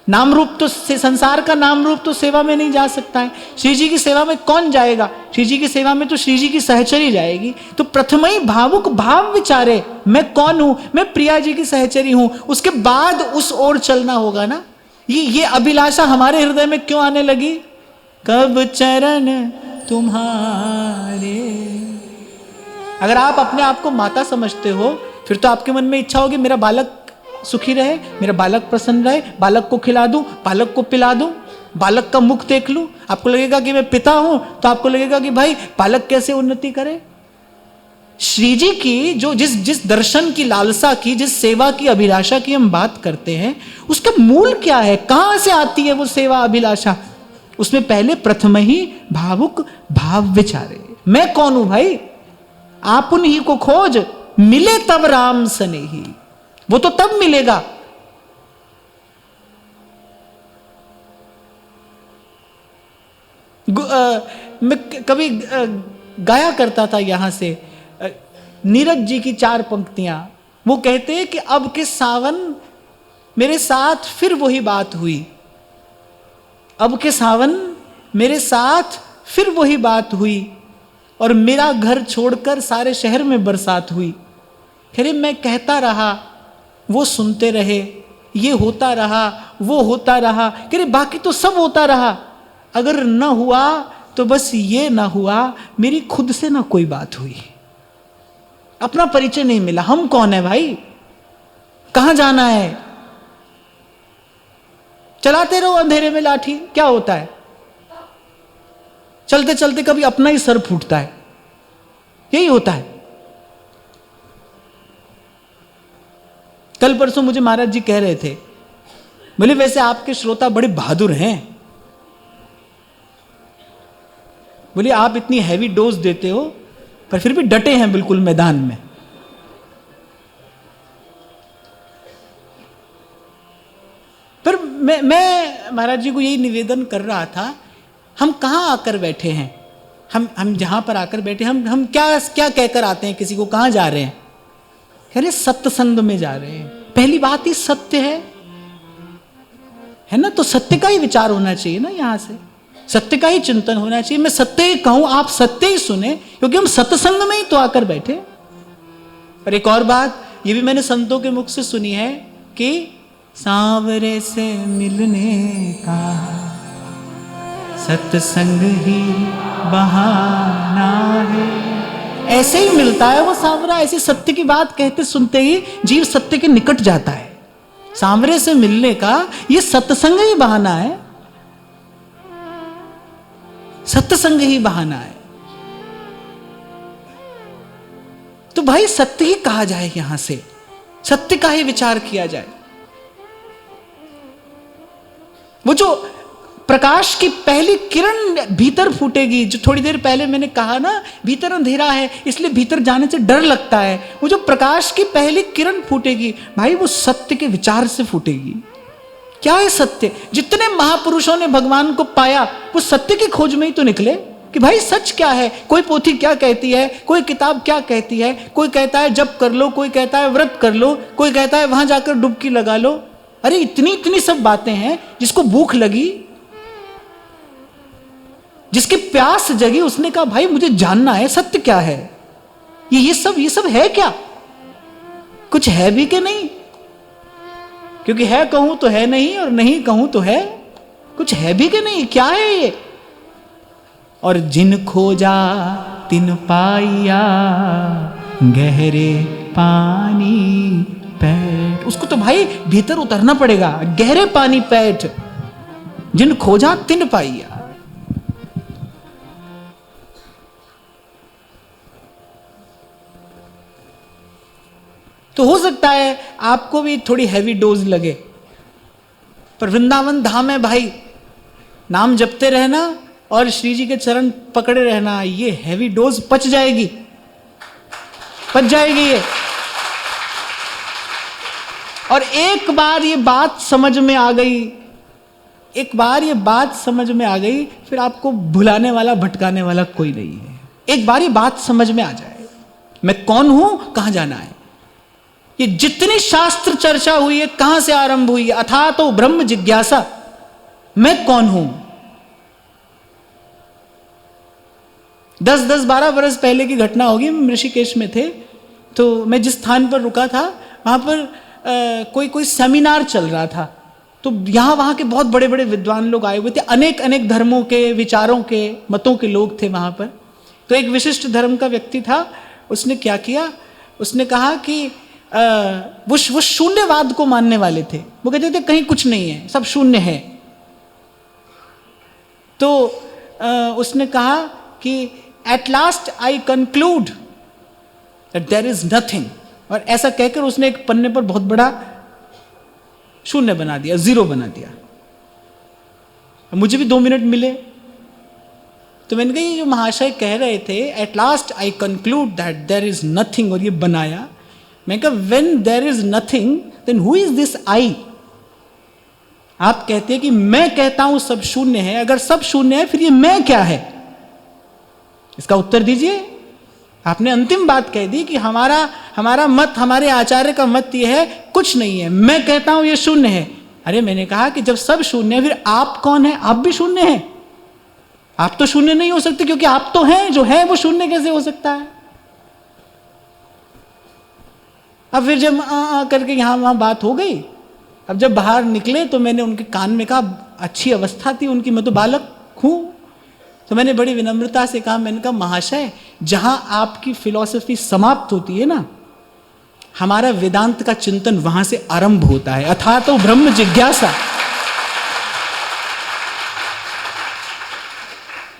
नाम रूप तो संसार का नाम रूप तो सेवा में नहीं जा सकता है। श्री जी की सेवा में कौन जाएगा? श्री जी की सेवा में तो श्री जी की सहचरी जाएगी। तो प्रथम ही भावुक भाव विचारे, मैं कौन हूं, मैं प्रिया जी की सहचरी हूं। उसके बाद उस ओर चलना होगा ना। ये अभिलाषा हमारे हृदय में क्यों आने लगी? कब चरण तुम्हारे। अगर आप अपने आप को माता समझते हो, फिर तो आपके मन में इच्छा होगी मेरा बालक सुखी रहे, मेरा बालक प्रसन्न रहे, बालक को खिला दूं, बालक को पिला दूं, बालक का मुख देख लूं। आपको लगेगा कि मैं पिता हूं, तो आपको लगेगा कि भाई बालक कैसे उन्नति करे। श्री जी की जो जिस दर्शन की लालसा की, जिस सेवा की अभिलाषा की हम बात करते हैं, उसका मूल क्या है, कहां से आती है वो सेवा अभिलाषा? उसमें पहले प्रथम ही भावुक भाव विचारे, मैं कौन हूं भाई। आप उन्हीं को खोज मिले तब राम सनेही। वो तो तब मिलेगा मैं कभी गाया करता था यहां से नीरज जी की 4 पंक्तियां। वो कहते हैं कि अब के सावन मेरे साथ फिर वही बात हुई। अब के सावन मेरे साथ फिर वही बात हुई और मेरा घर छोड़कर सारे शहर में बरसात हुई। फिर मैं कहता रहा, वो सुनते रहे, ये होता रहा, वो होता रहा, बाकी तो सब होता रहा। अगर न हुआ तो बस ये ना हुआ, मेरी खुद से ना कोई बात हुई, अपना परिचय नहीं मिला। हम कौन है भाई, कहां जाना है? चलाते रहो अंधेरे में लाठी, क्या होता है? चलते चलते कभी अपना ही सर फूटता है, यही होता है। कल परसों मुझे महाराज जी कह रहे थे, बोले वैसे आपके श्रोता बड़े बहादुर हैं, बोले आप इतनी हैवी डोज देते हो पर फिर भी डटे हैं बिल्कुल मैदान में। पर मैं महाराज जी को यही निवेदन कर रहा था, हम कहां आकर बैठे हैं, हम जहां पर आकर बैठे, हम क्या क्या कहकर आते हैं किसी को, कहां जा रहे हैं? अरे सत्संग में जा रहे हैं। पहली बात ही सत्य है ना, तो सत्य का ही विचार होना चाहिए ना, यहां से सत्य का ही चिंतन होना चाहिए। मैं सत्य ही कहूं, आप सत्य ही सुने, क्योंकि हम सत्संग में ही तो आकर बैठे। और एक और बात ये भी मैंने संतों के मुख से सुनी है कि सांवरे से मिलने का सत्संग ही बहाना है। ऐसे ही मिलता है वो सांवरा, ऐसी सत्य की बात कहते सुनते ही जीव सत्य के निकट जाता है। सांवरे से मिलने का ये सत्संग ही बहाना है, सत्संग ही बहाना है। तो भाई सत्य ही कहा जाए, यहां से सत्य का ही विचार किया जाए। वो जो प्रकाश की पहली किरण भीतर फूटेगी, जो थोड़ी देर पहले मैंने कहा ना, भीतर अंधेरा है इसलिए भीतर जाने से डर लगता है, वो जो प्रकाश की पहली किरण फूटेगी भाई, वो सत्य के विचार से फूटेगी। क्या है सत्य? जितने महापुरुषों ने भगवान को पाया वो सत्य की खोज में ही तो निकले कि भाई सच क्या है। कोई पोथी क्या कहती है, कोई किताब क्या कहती है, कोई कहता है जप कर लो, कोई कहता है व्रत कर लो, कोई कहता है वहां जाकर डुबकी लगा लो। अरे इतनी इतनी सब बातें हैं। जिसको भूख लगी, जिसकी प्यास जगी, उसने कहा भाई मुझे जानना है सत्य क्या है। ये सब है क्या? कुछ है भी कि नहीं? क्योंकि है कहूं तो है नहीं, और नहीं कहूं तो है। कुछ है भी कि नहीं? क्या है ये? और जिन खोजा तिन पाइया, गहरे पानी पैठ। उसको तो भाई भीतर उतरना पड़ेगा, गहरे पानी पैठ। जिन खोजा तिन पाइया। तो हो सकता है आपको भी थोड़ी हैवी डोज लगे, पर वृंदावन धाम है भाई, नाम जपते रहना और श्री जी के चरण पकड़े रहना, ये हैवी डोज पच जाएगी ये। और एक बार ये बात समझ में आ गई, फिर आपको भुलाने वाला भटकाने वाला कोई नहीं है। एक बार ये बात समझ में आ जाए, मैं कौन हूं, कहां जाना है। ये जितनी शास्त्र चर्चा हुई है कहां से आरंभ हुई है? अथा तो ब्रह्म जिज्ञासा, मैं कौन हूं। 10-12 वर्ष पहले की घटना होगी। हम ऋषिकेश में थे, तो मैं जिस स्थान पर रुका था वहां पर कोई सेमिनार चल रहा था। तो यहां वहां के बहुत बड़े बड़े विद्वान लोग आए हुए थे, अनेक धर्मों के, विचारों के, मतों के लोग थे वहां पर। तो एक विशिष्ट धर्म का व्यक्ति था, उसने क्या किया, उसने कहा कि वो शून्यवाद को मानने वाले थे। वो कहते थे कहीं कुछ नहीं है, सब शून्य है। तो उसने कहा कि at last I conclude that there is nothing, और ऐसा कहकर उसने एक पन्ने पर बहुत बड़ा शून्य बना दिया, 0 बना दिया। मुझे भी 2 मिनट मिले, तो मैंने कहा ये जो महाशय कह रहे थे at last I conclude that there is nothing, और ये बनाया। मैं कहा when there is nothing then who is this I. आप कहते हैं कि मैं कहता हूं सब शून्य है, अगर सब शून्य है फिर ये मैं क्या है, इसका उत्तर दीजिए। आपने अंतिम बात कह दी कि हमारा मत, हमारे आचार्य का मत ये है कुछ नहीं है, मैं कहता हूं ये शून्य है। अरे मैंने कहा कि जब सब शून्य है फिर आप कौन है? आप भी शून्य हैं। आप तो शून्य नहीं हो सकते, क्योंकि आप तो हैं, जो है वो शून्य कैसे हो सकता है? अब फिर जब करके यहां वहां बात हो गई, अब जब बाहर निकले तो मैंने उनके कान में कहा, अच्छी अवस्था थी उनकी, मैं तो बालक हूं, तो मैंने बड़ी विनम्रता से कहा, मैंने कहा महाशय, जहां आपकी फिलॉसफी समाप्त होती है ना, हमारा वेदांत का चिंतन वहां से आरंभ होता है। अर्थात तो ब्रह्म जिज्ञासा,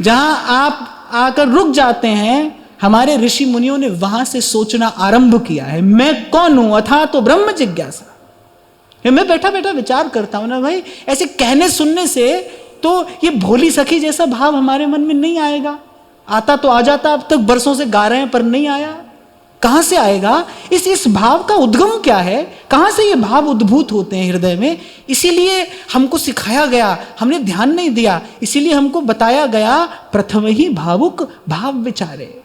जहां आप आकर रुक जाते हैं, हमारे ऋषि मुनियों ने वहां से सोचना आरंभ किया है। मैं कौन हूं? अर्थात तो ब्रह्म जिज्ञासा। मैं बैठा बैठा विचार करता हूं ना भाई, ऐसे कहने सुनने से तो ये भोली सखी जैसा भाव हमारे मन में नहीं आएगा। आता तो आ जाता, अब तक बरसों से गा रहे हैं पर नहीं आया। कहां से आएगा? इस भाव का उद्गम क्या है? कहां से ये भाव उद्भूत होते हैं हृदय में? इसीलिए हमको सिखाया गया, हमने ध्यान नहीं दिया, इसीलिए हमको बताया गया, प्रथम ही भावुक भाव विचारे।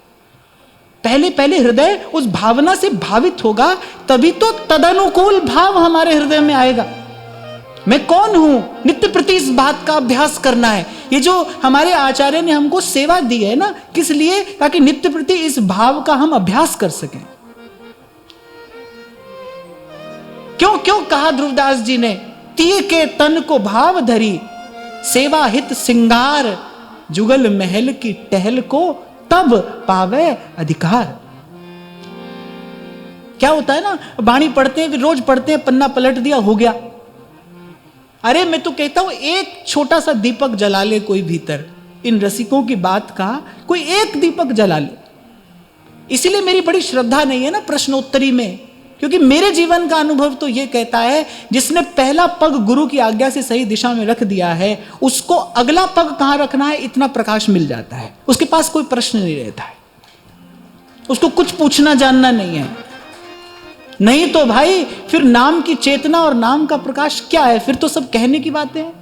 पहले पहले हृदय उस भावना से भावित होगा, तभी तो तदनुकूल भाव हमारे हृदय में आएगा। मैं कौन हूं? नित्य प्रति इस बात का अभ्यास करना है। ये जो हमारे आचार्य ने हमको सेवा दी है ना, किस लिए? ताकि नित्य प्रति इस भाव का हम अभ्यास कर सकें। क्यों क्यों कहा ध्रुवदास जी ने, तिय के तन को भाव धरी, सेवा हित सिंगार, जुगल महल की टहल को तब पावे अधिकार। क्या होता है ना, बाणी पढ़ते हैं, रोज पढ़ते हैं, पन्ना पलट दिया, हो गया। अरे मैं तो कहता हूं, एक छोटा सा दीपक जला ले कोई भीतर, इन रसिकों की बात का कोई एक दीपक जला ले। इसीलिए मेरी बड़ी श्रद्धा नहीं है ना प्रश्नोत्तरी में, क्योंकि मेरे जीवन का अनुभव तो यह कहता है, जिसने पहला पग गुरु की आज्ञा से सही दिशा में रख दिया है, उसको अगला पग कहां रखना है इतना प्रकाश मिल जाता है। उसके पास कोई प्रश्न नहीं रहता है, उसको कुछ पूछना जानना नहीं है। नहीं तो भाई फिर नाम की चेतना और नाम का प्रकाश क्या है? फिर तो सब कहने की बातें हैं।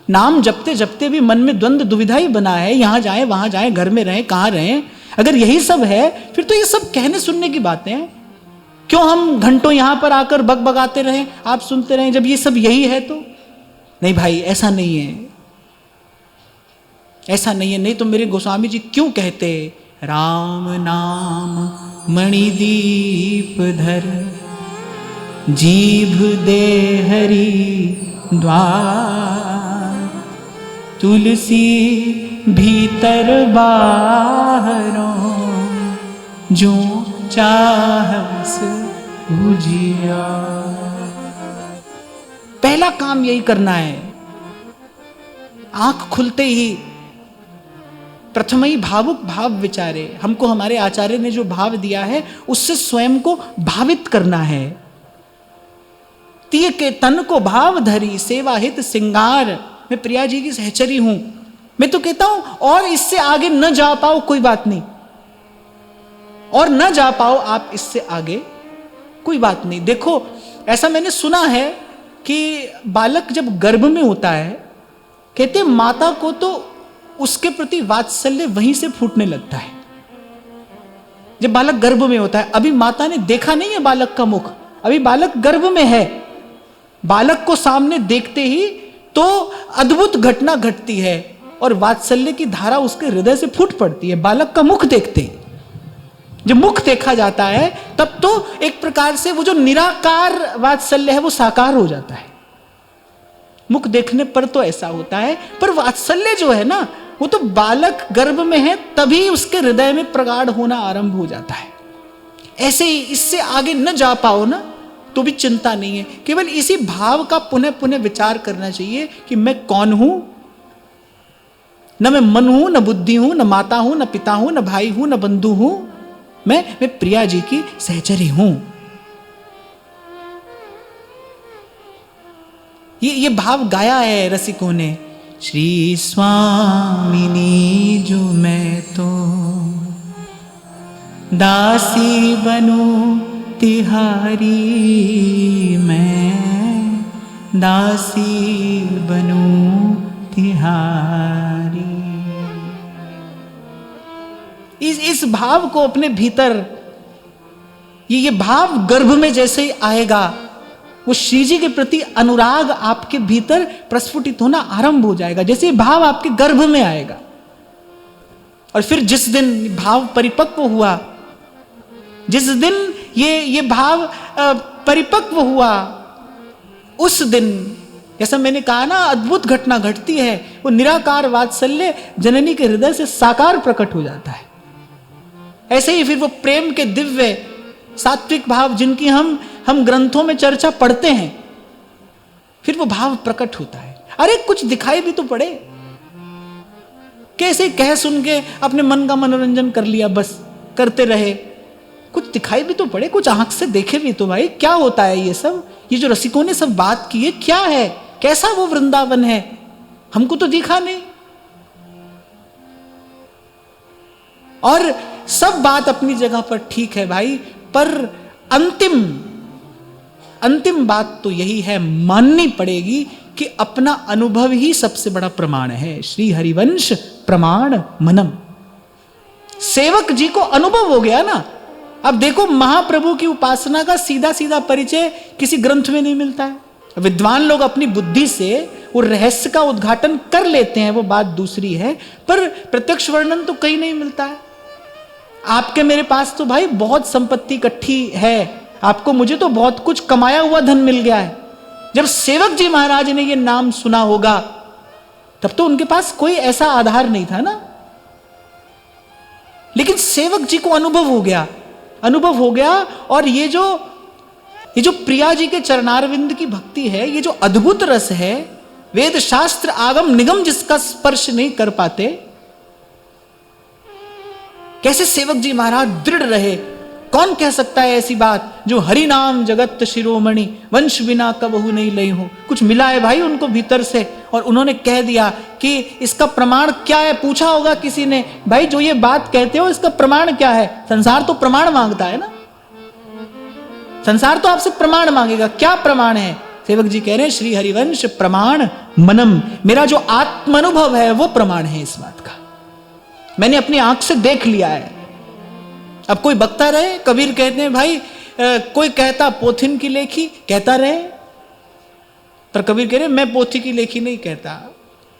नाम जपते जपते भी मन में द्वंद्व दुविधा ही बना है, यहां जाए वहां जाए, घर में रहें कहां रहें। अगर यही सब है, फिर तो ये सब कहने सुनने की बातें हैं। क्यों हम घंटों यहां पर आकर बकबकाते रहें, आप सुनते रहें, जब ये सब यही है तो? नहीं भाई, ऐसा नहीं है, ऐसा नहीं है। नहीं तो मेरे गोस्वामी जी क्यों कहते, राम नाम मणिदीप धर, जीभ दे हरि द्वार, तुलसी भीतर बाहरों, जो चाहस बुझिया। पहला काम यही करना है। आंख खुलते ही प्रथम ही भावुक भाव विचारे। हमको हमारे आचार्य ने जो भाव दिया है, उससे स्वयं को भावित करना है। तिय के तन को भाव धरी, सेवा हित सिंगार। मैं प्रिया जी की सहचरी हूं। मैं तो कहता हूं, और इससे आगे न जा पाओ कोई बात नहीं, और न जा पाओ आप इससे आगे कोई बात नहीं। देखो, ऐसा मैंने सुना है कि बालक जब गर्भ में होता है, कहते माता को तो उसके प्रति वात्सल्य वहीं से फूटने लगता है। जब बालक गर्भ में होता है, अभी माता ने देखा नहीं है बालक का मुख, अभी बालक गर्भ में है। बालक को सामने देखते ही तो अद्भुत घटना घटती है और वात्सल्य की धारा उसके हृदय से फूट पड़ती है। बालक का मुख देखते ही, जब मुख देखा जाता है, तब तो एक प्रकार से वो जो निराकार वात्सल्य है वो साकार हो जाता है। मुख देखने पर तो ऐसा होता है, पर वात्सल्य जो है ना, वो तो बालक गर्भ में है तभी उसके हृदय में प्रगाढ़ होना आरंभ हो जाता है। ऐसे ही इससे आगे न जा पाओ ना, तो भी चिंता नहीं है। केवल इसी भाव का पुनः पुनः विचार करना चाहिए कि मैं कौन हूं। न मैं मन हूं, न बुद्धि हूं, न माता हूं, न पिता हूं, न भाई हूं, न बंधु हूं। मैं प्रिया जी की सहचरी हूं। ये भाव गाया है रसिकों ने। श्री स्वामिनी जो मैं तो दासी बनूं तिहारी, मैं दासी बनूं तिहारी। इस भाव को अपने भीतर, ये भाव गर्भ में जैसे ही आएगा, वो श्री जी के प्रति अनुराग आपके भीतर प्रस्फुटित होना आरंभ हो जाएगा। जैसे भाव आपके गर्भ में आएगा, और फिर जिस दिन भाव परिपक्व हुआ, जिस दिन ये भाव परिपक्व हुआ, उस दिन जैसा मैंने कहा ना, अद्भुत घटना घटती है, वो निराकार वात्सल्य जननी के हृदय से साकार प्रकट हो जाता है। ऐसे ही फिर वो प्रेम के दिव्य सात्विक भाव जिनकी हम ग्रंथों में चर्चा पढ़ते हैं, फिर वो भाव प्रकट होता है। अरे कुछ दिखाई भी तो पड़े, कैसे कह सुन के अपने मन का मनोरंजन कर लिया, बस करते रहे। कुछ दिखाई भी तो पड़े, कुछ आंख से देखे भी तो भाई, क्या होता है ये सब, ये जो रसिकों ने सब बात की है क्या है, कैसा वो वृंदावन है, हमको तो दिखा नहीं। और सब बात अपनी जगह पर ठीक है भाई, पर अंतिम बात तो यही है, माननी पड़ेगी कि अपना अनुभव ही सबसे बड़ा प्रमाण है। श्री हरिवंश प्रमाण मनम, सेवक जी को अनुभव हो गया ना। अब देखो, महाप्रभु की उपासना का सीधा सीधा परिचय किसी ग्रंथ में नहीं मिलता है। विद्वान लोग अपनी बुद्धि से वो रहस्य का उद्घाटन कर लेते हैं, वो बात दूसरी है, पर प्रत्यक्ष वर्णन तो कहीं नहीं मिलता है। आपके मेरे पास तो भाई बहुत संपत्ति इकट्ठी है, आपको मुझे तो बहुत कुछ कमाया हुआ धन मिल गया है। जब सेवक जी महाराज ने ये नाम सुना होगा, तब तो उनके पास कोई ऐसा आधार नहीं था ना। लेकिन सेवक जी को अनुभव हो गया, और ये जो प्रिया जी के चरणारविंद की भक्ति है, ये जो अद्भुत रस है, वेद शास्त्र आगम निगम जिसका स्पर्श नहीं कर पाते, कैसे सेवक जी महाराज दृढ़ रहे। कौन कह सकता है ऐसी बात, जो हरि नाम जगत शिरोमणि वंश बिना कबहु नहीं लई हो। कुछ मिला है भाई उनको भीतर से, और उन्होंने कह दिया कि इसका प्रमाण क्या है। पूछा होगा किसी ने, भाई जो ये बात कहते हो इसका प्रमाण क्या है। संसार तो प्रमाण मांगता है ना, संसार तो आपसे प्रमाण मांगेगा, क्या प्रमाण है। सेवक जी कह रहे हैं श्री हरिवंश प्रमाण मनम, मेरा जो आत्मानुभव है वो प्रमाण है इस बात का, मैंने अपनी आंख से देख लिया है। अब कोई बकता रहे, कबीर कहते हैं भाई कोई कहता पोथिन की लेखी, कहता रहे, पर कबीर कह रहे मैं पोथी की लेखी नहीं कहता,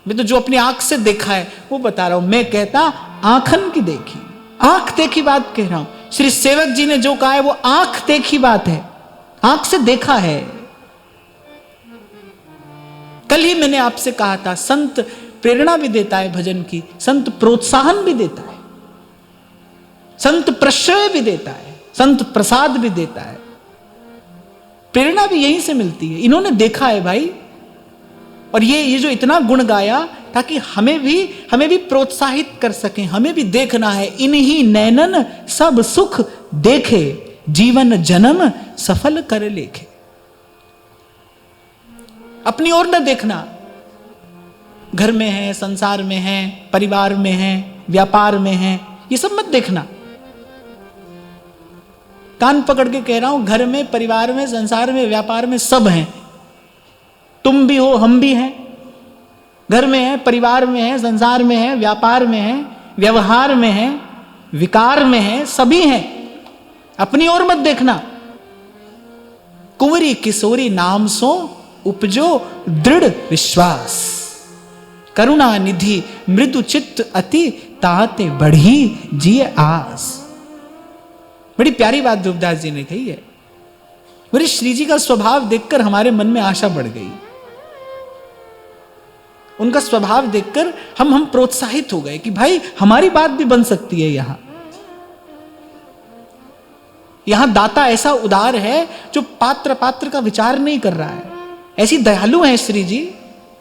मैं तो जो अपनी आंख से देखा है वो बता रहा हूं। मैं कहता आंखन की देखी, आंख देखी बात कह रहा हूं। श्री सेवक जी ने जो कहा है वो आंख देखी बात है, आंख से देखा है। कल ही मैंने आपसे कहा था, संत प्रेरणा भी देता है भजन की, संत प्रोत्साहन भी देता है, संत प्रश्रय भी देता है, संत प्रसाद भी देता है। प्रेरणा भी यहीं से मिलती है, इन्होंने देखा है भाई। और ये जो इतना गुण गाया ताकि हमें भी प्रोत्साहित कर सकें, हमें भी देखना है। इन्हीं नैनन सब सुख देखे, जीवन जन्म सफल कर लेखे। अपनी ओर न देखना, घर में है, संसार में है, परिवार में है, व्यापार में है, ये सब मत देखना। कान पकड़ के कह रहा हूं, घर में, परिवार में, संसार में, व्यापार में सब हैं। तुम भी हो, हम भी हैं। घर में है, परिवार में है, संसार में है, व्यापार में है, व्यवहार में है, विकार में है, सभी हैं। अपनी ओर मत देखना। कुंवरी किशोरी नाम सो उपजो दृढ़ विश्वास, करुणा निधि मृदु चित्त अति ताते बढ़ी जिए आस। बड़ी प्यारी बात ध्रुवदास जी ने कही है। मेरे श्री जी का स्वभाव देखकर हमारे मन में आशा बढ़ गई। उनका स्वभाव देखकर हम प्रोत्साहित हो गए कि भाई हमारी बात भी बन सकती है। यहां दाता ऐसा उदार है जो पात्र का विचार नहीं कर रहा है। ऐसी दयालु है श्री जी,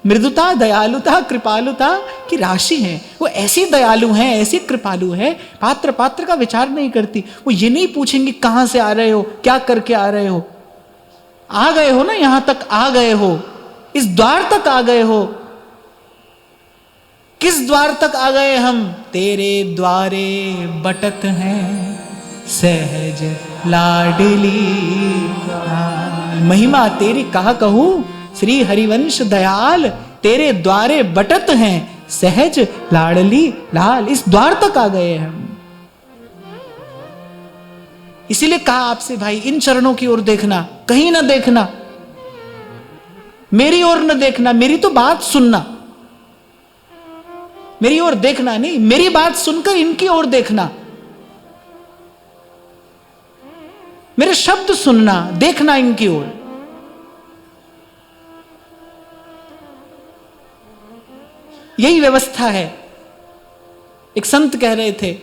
मृदुता, दयालुता, कृपालुता की राशि है। वो ऐसी दयालु हैं, ऐसी कृपालु है, पात्र का विचार नहीं करती। वो ये नहीं पूछेंगे कहां से आ रहे हो, क्या करके आ रहे हो। आ गए हो ना, यहां तक आ गए हो, इस द्वार तक आ गए हो। किस द्वार तक आ गए हम? तेरे द्वारे बटत हैं सहज लाडली। महिमा तेरी कहा कहूं, श्री हरिवंश दयाल, तेरे द्वारे बटत हैं सहज लाडली लाल। इस द्वार तक आ गए हम। इसीलिए कहा आपसे भाई, इन चरणों की ओर देखना, कहीं ना देखना, मेरी ओर न देखना, मेरी तो बात सुनना, मेरी ओर देखना नहीं, मेरी बात सुनकर इनकी ओर देखना, मेरे शब्द सुनना, देखना इनकी ओर। यही व्यवस्था है। एक संत कह रहे थे,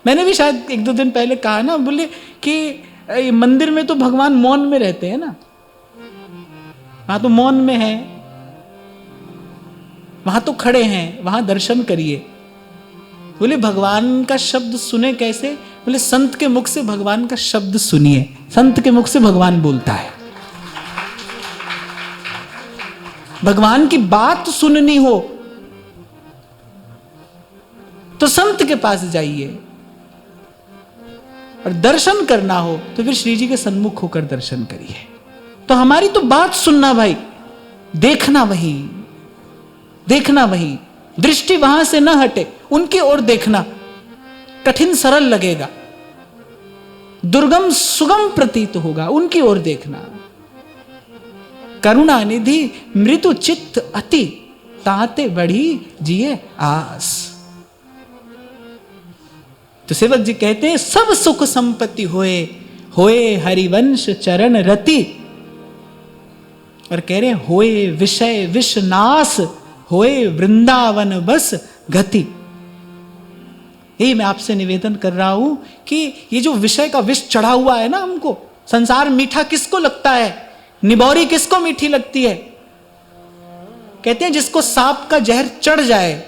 मैंने भी शायद 1-2 दिन पहले कहा ना, बोले कि मंदिर में तो भगवान मौन में रहते हैं ना, वहां तो मौन में है, वहां तो खड़े हैं, वहां दर्शन करिए। बोले भगवान का शब्द सुने कैसे? बोले संत के मुख से भगवान का शब्द सुनिए, संत के मुख से भगवान बोलता है। भगवान की बात सुननी हो तो संत के पास जाइए, और दर्शन करना हो तो फिर श्री जी के सन्मुख होकर दर्शन करिए। तो हमारी तो बात सुनना भाई, देखना वही, देखना वही, दृष्टि वहां से न हटे, उनकी ओर देखना। कठिन सरल लगेगा, दुर्गम सुगम प्रतीत होगा, उनकी ओर देखना। करुणा निधि मृदु चित्त अति, ताते बढ़ी जिए आस। तो सेवक जी कहते हैं सब सुख संपत्ति होए, होए हरिवंश चरण रति। और कह रहे हैं होए विषय विषनाश, होए वृंदावन बस गति। यही मैं आपसे निवेदन कर रहा हूं कि ये जो विषय का विष चढ़ा हुआ है ना हमको, संसार मीठा किसको लगता है? निबौरी किसको मीठी लगती है? कहते हैं जिसको सांप का जहर चढ़ जाए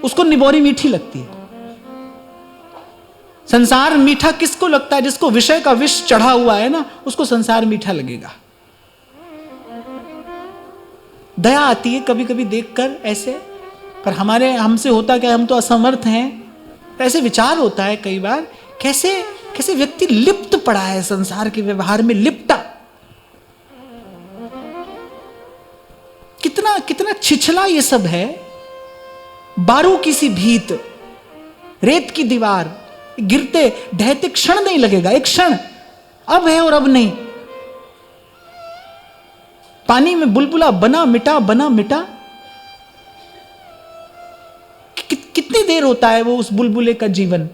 उसको निबौरी मीठी लगती है। संसार मीठा किसको लगता है? जिसको विषय का विष चढ़ा हुआ है ना, उसको संसार मीठा लगेगा। दया आती है कभी कभी देखकर ऐसे, पर हमसे होता क्या, हम तो असमर्थ हैं। ऐसे विचार होता है कई बार, कैसे कैसे व्यक्ति लिप्त पड़ा है संसार के व्यवहार में, लिप्टा। कितना कितना छिछला ये सब है। बारू की सी भीत, रेत की दीवार, गिरते ढहते क्षण नहीं लगेगा, एक क्षण, अब है और अब नहीं। पानी में बुलबुला बना मिटा, बना मिटा। कितनी देर होता है वो उस बुलबुले का जीवन।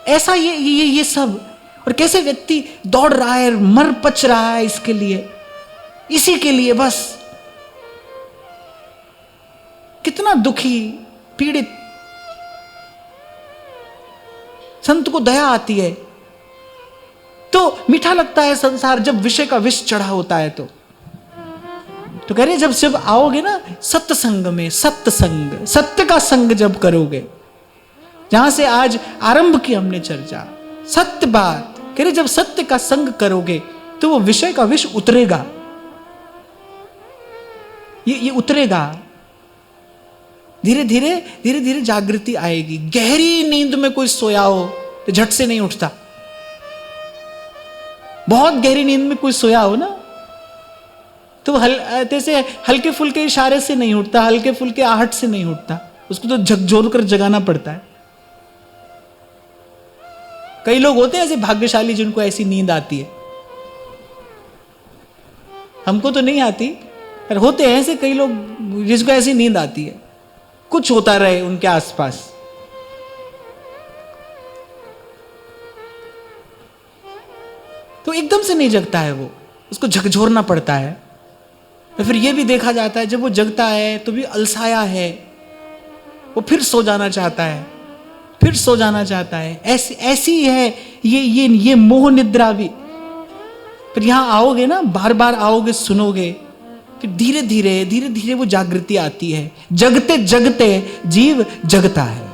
ऐसा ये सब, और कैसे व्यक्ति दौड़ रहा है, मर पच रहा है इसके लिए, इसी के लिए बस। कितना दुखी, पीड़ित। संत को दया आती है तो मीठा लगता है संसार, जब विषय का विष चढ़ा होता है तो कह रहे जब आओगे ना सत्संग में, सत्संग, सत्य का संग जब करोगे, जहां से आज आरंभ की हमने चर्चा, सत्य बात कह रहे, जब सत्य का संग करोगे तो वो विषय का विष उतरेगा, ये उतरेगा। धीरे धीरे धीरे धीरे जागृति आएगी। गहरी नींद में कोई सोया हो तो झट से नहीं उठता। बहुत गहरी नींद में कोई सोया हो ना, तो जैसे हल्के फुल्के इशारे से नहीं उठता, हल्के फुल्के आहट से नहीं उठता, उसको तो झकझोर कर जगाना पड़ता है। कई लोग होते हैं ऐसे भाग्यशाली जिनको ऐसी नींद आती है। हमको तो नहीं आती, पर होते हैं ऐसे कई लोग जिसको ऐसी नींद आती है, कुछ होता रहे उनके आसपास। तो एकदम से नहीं जगता है वो, उसको झकझोरना पड़ता है। तो फिर ये भी देखा जाता है जब वो जगता है तो भी अलसाया है, वो फिर सो जाना चाहता है, फिर सो जाना चाहता है। ऐसी है ये मोह निद्रा भी। फिर यहां आओगे ना, बार बार आओगे, सुनोगे, फिर धीरे धीरे धीरे धीरे वो जागृति आती है। जगते जगते जीव जगता है।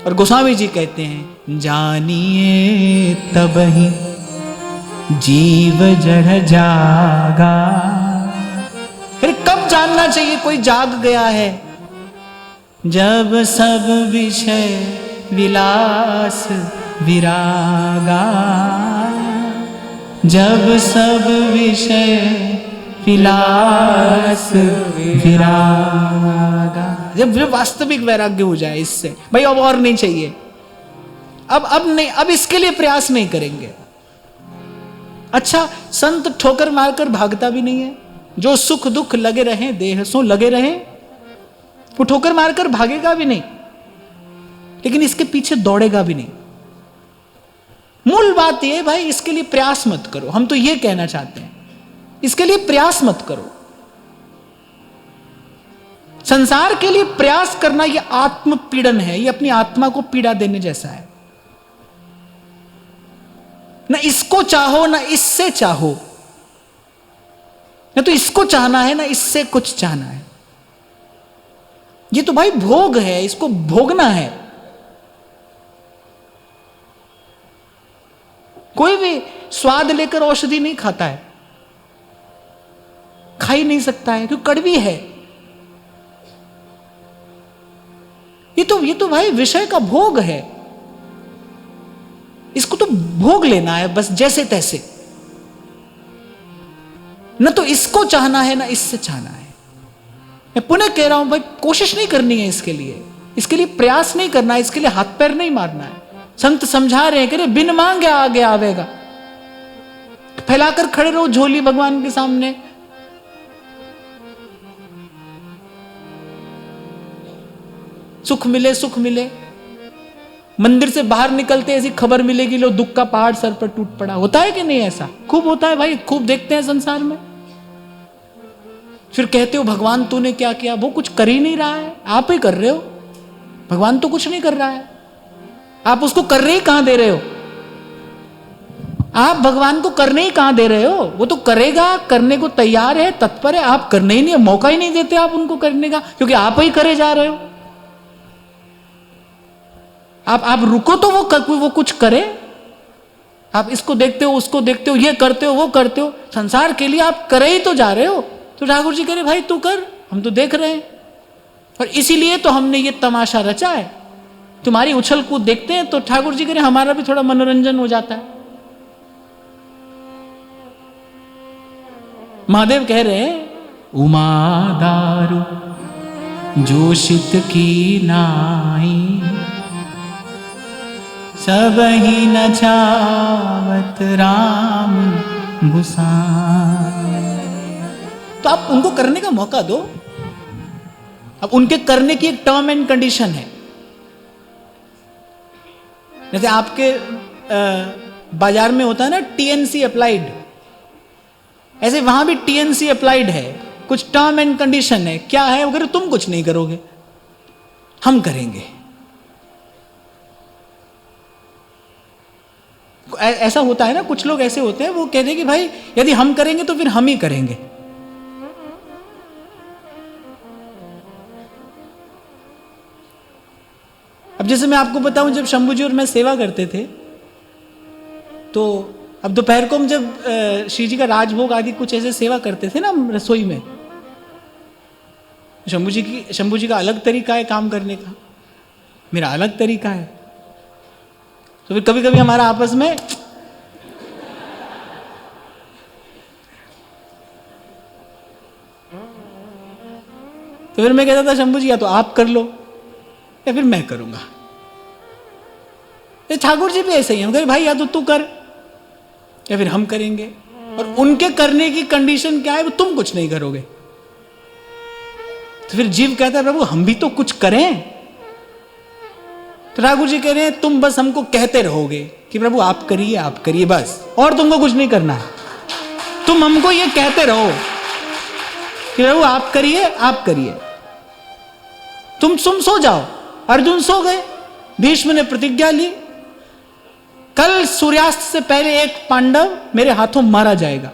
और गोस्वामी जी कहते हैं जानिए तब ही जीव जड़ जागा। फिर कब जानना चाहिए कोई जाग गया है? जब सब विषय विलास विरागा, जब सब विषय विलास विरागा, जब वास्तविक वैराग्य हो जाए इससे, भाई अब और नहीं चाहिए, अब नहीं, अब इसके लिए प्रयास नहीं करेंगे। अच्छा, संत ठोकर मारकर भागता भी नहीं है। जो सुख दुख लगे रहे देह सो लगे रहे, वो ठोकर मारकर भागेगा भी नहीं, लेकिन इसके पीछे दौड़ेगा भी नहीं। मूल बात यह भाई, इसके लिए प्रयास मत करो। हम तो ये कहना चाहते हैं, इसके लिए प्रयास मत करो। संसार के लिए प्रयास करना ये आत्म पीड़न है, ये अपनी आत्मा को पीड़ा देने जैसा है। ना इसको चाहो ना इससे चाहो, ना तो इसको चाहना है ना इससे कुछ चाहना है। ये तो भाई भोग है, इसको भोगना है। कोई भी स्वाद लेकर औषधि नहीं खाता है, खा ही नहीं सकता है क्योंकि कड़वी है। ये तो भाई विषय का भोग है, इसको तो भोग लेना है बस जैसे तैसे। न तो इसको चाहना है ना इससे चाहना है। मैं पुनः कह रहा हूं भाई, कोशिश नहीं करनी है इसके लिए प्रयास नहीं करना है, इसके लिए हाथ पैर नहीं मारना है। संत समझा रहे हैं कि बिन मांगे आगे आवेगा। फैलाकर खड़े रहो झोली भगवान के सामने, सुख मिले सुख मिले। मंदिर से बाहर निकलते ऐसी खबर मिलेगी, लो दुख का पहाड़ सर पर टूट पड़ा। होता है कि नहीं? ऐसा खूब होता है भाई, खूब देखते हैं संसार में। फिर कहते हो भगवान तूने क्या किया? वो कुछ कर ही नहीं रहा है, आप ही कर रहे हो। भगवान तो कुछ नहीं कर रहा है, आप उसको करने ही कहां दे रहे हो? आप भगवान को करने ही कहां दे रहे हो? वो तो करेगा, करने को तैयार है, तत्पर है। आप करने ही नहीं, मौका ही नहीं देते आप उनको करने का, क्योंकि आप ही करे जा रहे हो। आप रुको तो वो कुछ करे। आप इसको देखते हो, उसको देखते हो, ये करते हो, वो करते हो। संसार के लिए आप करे ही तो जा रहे हो। तो ठाकुर जी कह रहे भाई तू कर, हम तो देख रहे हैं। और इसीलिए तो हमने ये तमाशा रचा है। तुम्हारी उछल कूद देखते हैं तो ठाकुर जी कह रहे हमारा भी थोड़ा मनोरंजन हो जाता है। महादेव कह रहे हैं उमा दारू जोशित की नाई, सब ही न छावत राम गुसाई। तो आप उनको करने का मौका दो। अब उनके करने की एक टर्म एंड कंडीशन है। जैसे आपके बाजार में होता है ना टीएनसी अप्लाइड, ऐसे वहां भी टीएनसी अप्लाइड है। कुछ टर्म एंड कंडीशन है। क्या है? अगर तुम कुछ नहीं करोगे, हम करेंगे। ऐसा होता है ना, कुछ लोग ऐसे होते हैं, वो कहते हैं कि भाई यदि हम करेंगे तो फिर हम ही करेंगे। अब जैसे मैं आपको बताऊं, जब शंभू जी और मैं सेवा करते थे, तो अब दोपहर को हम जब श्री जी का राजभोग आदि कुछ ऐसे सेवा करते थे ना रसोई में, शंभू जी का अलग तरीका है काम करने का, मेरा अलग तरीका है। तो फिर कभी कभी हमारा आपस में तो फिर मैं कहता था शंभू जी या तो आप कर लो या फिर मैं करूंगा। ठाकुर जी भी ऐसे ही, हम कह भाई या तो तू कर या फिर हम करेंगे। और उनके करने की कंडीशन क्या है? वो तुम कुछ नहीं करोगे। तो फिर जीव कहता है प्रभु हम भी तो कुछ करें। तो ठाकुर जी कह रहे हैं तुम बस हमको कहते रहोगे कि प्रभु आप करिए बस, और तुमको कुछ नहीं करना है। तुम हमको ये कहते रहो कि प्रभु आप करिए। तुम सो जाओ। अर्जुन सो गए। भीष्म ने प्रतिज्ञा ली, कल सूर्यास्त से पहले एक पांडव मेरे हाथों मारा जाएगा।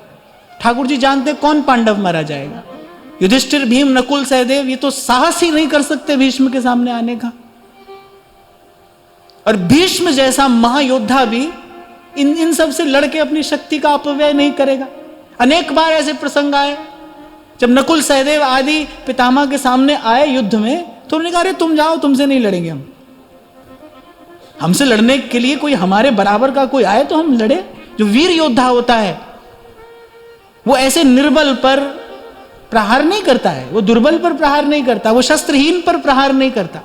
ठाकुर जी जानते कौन पांडव मारा जाएगा? युधिष्ठिर, भीम, नकुल, सहदेव। ये तो साहस ही नहीं कर सकते भीष्म के सामने आने का। और भीष्म जैसा महायोद्धा भी इन सब से लड़के अपनी शक्ति का अपव्यय नहीं करेगा। अनेक बार ऐसे प्रसंग आए जब नकुल, सहदेव आदि पितामह के सामने आए युद्ध में, तो उन्होंने कहा अरे तुम जाओ, तुमसे नहीं लड़ेंगे हम। हमसे लड़ने के लिए कोई हमारे बराबर का कोई आए तो हम लड़े। जो वीर योद्धा होता है वो ऐसे निर्बल पर प्रहार नहीं करता है, वो दुर्बल पर प्रहार नहीं करता, वो शस्त्रहीन पर प्रहार नहीं करता,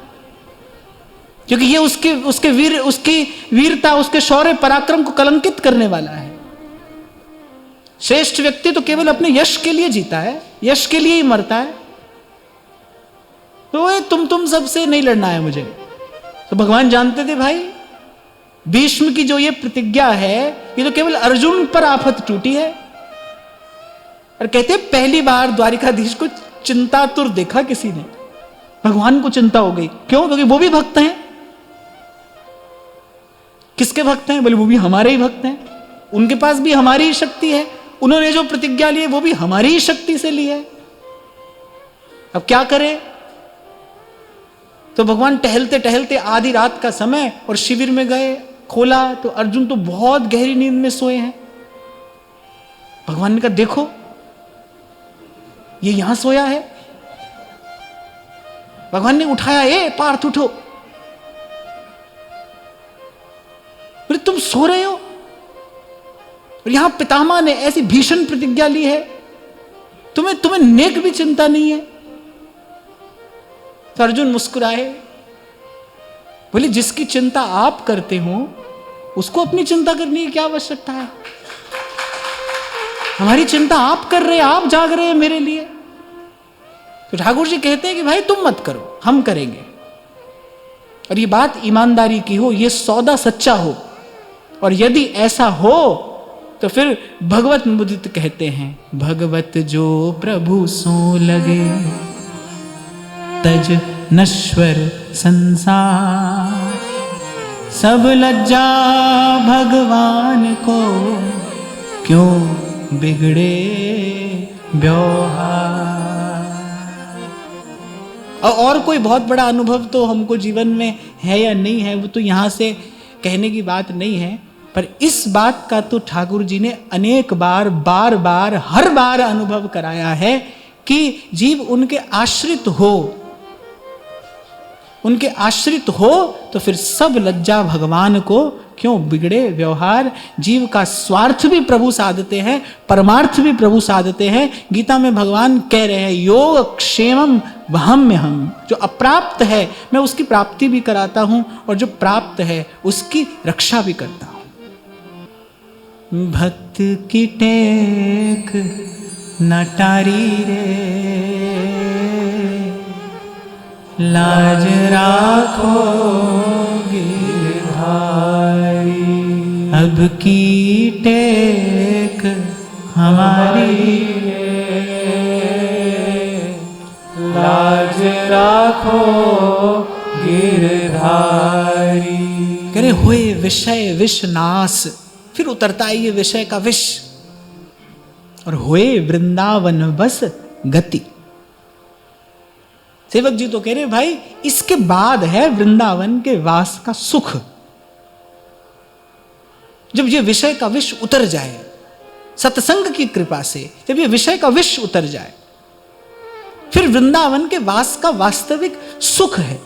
क्योंकि ये उसकी वीरता, उसके शौर्य पराक्रम को कलंकित करने वाला है। श्रेष्ठ व्यक्ति तो केवल अपने यश के लिए जीता है, यश के लिए ही मरता है। तो तुम सबसे नहीं लड़ना है मुझे। तो भगवान जानते थे भाई भीष्म की जो ये प्रतिज्ञा है, ये तो केवल अर्जुन पर आफत टूटी है। और कहते पहली बार द्वारिकाधीश को चिंतातुर देखा किसी ने। भगवान को चिंता हो गई। क्यों? क्योंकि वो भी भक्त हैं। किसके भक्त हैं? बोले वो भी हमारे ही भक्त हैं, उनके पास भी हमारी ही शक्ति है, उन्होंने जो प्रतिज्ञा ली है वो भी हमारी ही शक्ति से ली है। अब क्या करें? तो भगवान टहलते टहलते आधी रात का समय और शिविर में गए, खोला तो अर्जुन तो बहुत गहरी नींद में सोए हैं। भगवान ने कहा देखो ये यहां सोया है। भगवान ने उठाया, ए पार्थ उठो। बोले तुम सो रहे हो और यहां पितामह ने ऐसी भीषण प्रतिज्ञा ली है, तुम्हें नेक भी चिंता नहीं है। तो अर्जुन मुस्कुराए, बोले जिसकी चिंता आप करते हो उसको अपनी चिंता करने की क्या आवश्यकता है? हमारी चिंता आप कर रहे हैं, आप जाग रहे हैं मेरे लिए। तो ठाकुर जी कहते हैं कि भाई तुम मत करो, हम करेंगे। और ये बात ईमानदारी की हो, ये सौदा सच्चा हो, और यदि ऐसा हो तो फिर भगवत मुदित कहते हैं, भगवत जो प्रभु सो लगे तज नश्वर संसार, सब लज्जा भगवान को क्यों बिगड़े व्यवहार। और कोई बहुत बड़ा अनुभव तो हमको जीवन में है या नहीं है वो तो यहां से कहने की बात नहीं है, पर इस बात का तो ठाकुर जी ने अनेक बार, बार बार, हर बार अनुभव कराया है कि जीव उनके आश्रित हो, उनके आश्रित हो तो फिर सब लज्जा भगवान को क्यों बिगड़े व्यवहार। जीव का स्वार्थ भी प्रभु साधते हैं, परमार्थ भी प्रभु साधते हैं। गीता में भगवान कह रहे हैं, योग क्षेमम वहम्यहम्, जो अप्राप्त है मैं उसकी प्राप्ति भी कराता हूं और जो प्राप्त है उसकी रक्षा भी करता हूं। भक्त की टेक नटारी रे, लाज राखो गिरधारी, अब की टेक हमारी लाज राखो गिरधारी। कह रहे हुए विषय विष नाश, फिर उतरता है ये विषय का विष, और हुए वृंदावन बस गति। सेवक जी तो कह रहे भाई इसके बाद है वृंदावन के वास का सुख। जब ये विषय का विष उतर जाए, सत्संग की कृपा से जब ये विषय का विष उतर जाए, फिर वृंदावन के वास का वास्तविक सुख है।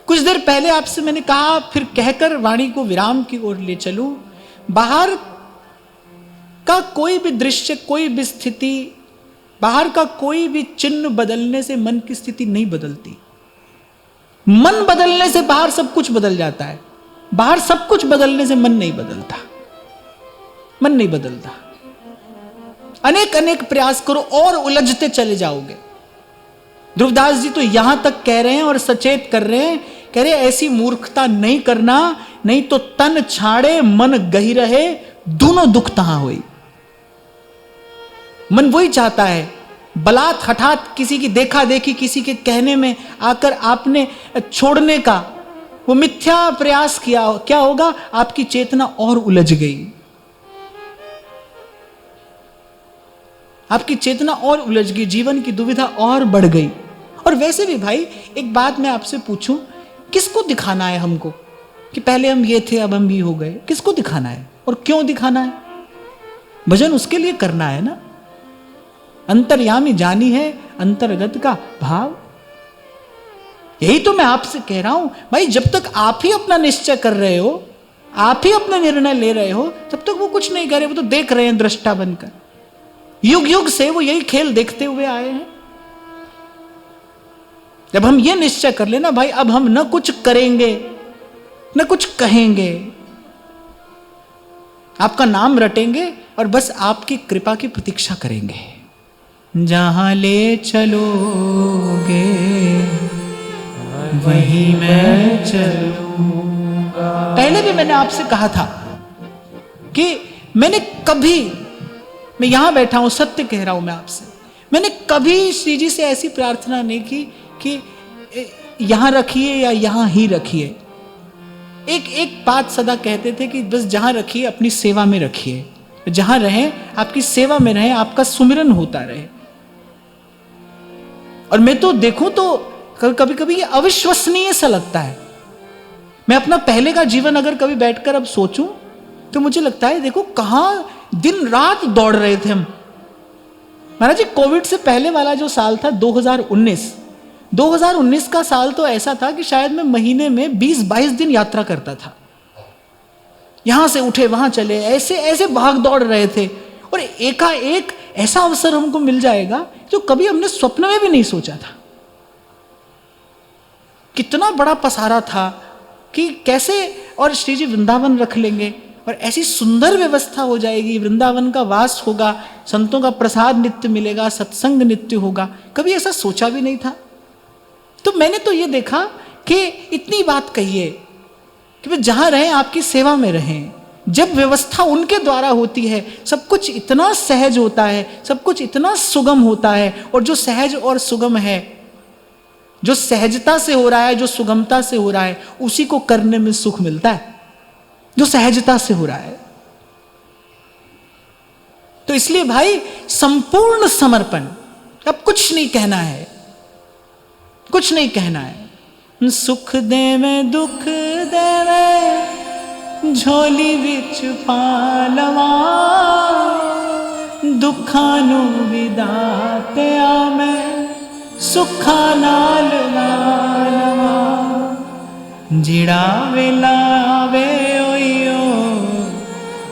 कुछ देर पहले आपसे मैंने कहा, फिर कहकर वाणी को विराम की ओर ले चलूं, बाहर का कोई भी दृश्य, कोई भी स्थिति, बाहर का कोई भी चिन्ह बदलने से मन की स्थिति नहीं बदलती। मन बदलने से बाहर सब कुछ बदल जाता है, बाहर सब कुछ बदलने से मन नहीं बदलता, मन नहीं बदलता। अनेक अनेक प्रयास करो और उलझते चले जाओगे। ध्रुवदास जी तो यहां तक कह रहे हैं और सचेत कर रहे हैं, कह रहे ऐसी मूर्खता नहीं करना, नहीं तो तन छाड़े मन गही रहे, दोनों दुख तहां हुई। मन वही चाहता है, बलात् हठात किसी की देखा देखी, किसी के कहने में आकर आपने छोड़ने का वो मिथ्या प्रयास किया, क्या होगा? आपकी चेतना और उलझ गई, आपकी चेतना और उलझ गई, जीवन की दुविधा और बढ़ गई। और वैसे भी भाई एक बात मैं आपसे पूछूं, किसको दिखाना है हमको कि पहले हम ये थे अब हम भी हो गए? किसको दिखाना है और क्यों दिखाना है? भजन उसके लिए करना है ना। अंतर्यामी जानी है अंतर्गत का भाव। यही तो मैं आपसे कह रहा हूं भाई, जब तक आप ही अपना निश्चय कर रहे हो, आप ही अपना निर्णय ले रहे हो, तब तक वो कुछ नहीं करे, वो तो देख रहे हैं दृष्टा बनकर। युग युग से वो यही खेल देखते हुए आए हैं। जब हम ये निश्चय कर लेना भाई अब हम न कुछ करेंगे न कुछ कहेंगे, आपका नाम रटेंगे और बस आपकी कृपा की प्रतीक्षा करेंगे। जहां ले चलोगे वहीं मैं चलूंगा। पहले भी मैंने आपसे कहा था कि मैं यहां बैठा हूं, सत्य कह रहा हूं मैं आपसे, मैंने कभी श्री जी से ऐसी प्रार्थना नहीं की कि यहां रखिए या यहां ही रखिए। एक बात सदा कहते थे कि बस जहां रखिए अपनी सेवा में रखिए, जहां रहें आपकी सेवा में रहें, आपका सुमिरन होता रहे। और मैं तो देखूं तो कभी कभी ये अविश्वसनीय सा लगता है। मैं अपना पहले का जीवन अगर कभी बैठकर अब सोचूं तो मुझे लगता है देखो कहां दिन रात दौड़ रहे थे हम। महाराज जी, कोविड से पहले वाला जो साल था 2019 का साल तो ऐसा था कि शायद मैं महीने में 20-22 दिन यात्रा करता था। यहां से उठे वहां चले, ऐसे ऐसे भाग दौड़ रहे थे। और एकाएक ऐसा अवसर हमको मिल जाएगा जो कभी हमने स्वप्न में भी नहीं सोचा था। कितना बड़ा पसारा था कि कैसे, और श्री जी वृंदावन रख लेंगे और ऐसी सुंदर व्यवस्था हो जाएगी, वृंदावन का वास होगा, संतों का प्रसाद नित्य मिलेगा, सत्संग नित्य होगा। कभी ऐसा सोचा भी नहीं था। तो मैंने तो ये देखा कि इतनी बात कहिए कि वे जहां रहें आपकी सेवा में रहें। जब व्यवस्था उनके द्वारा होती है सब कुछ इतना सहज होता है, सब कुछ इतना सुगम होता है। और जो सहज और सुगम है, जो सहजता से हो रहा है, जो सुगमता से हो रहा है, उसी को करने में सुख मिलता है, जो सहजता से हो रहा है। तो इसलिए भाई संपूर्ण समर्पण, अब कुछ नहीं कहना है, कुछ नहीं कहना है। सुख देवे दुख देवे झोली विच पालवा, दुखानु विदाते आमे सुखा नाल नालवा। जिड़ा वेला आवे ओयो,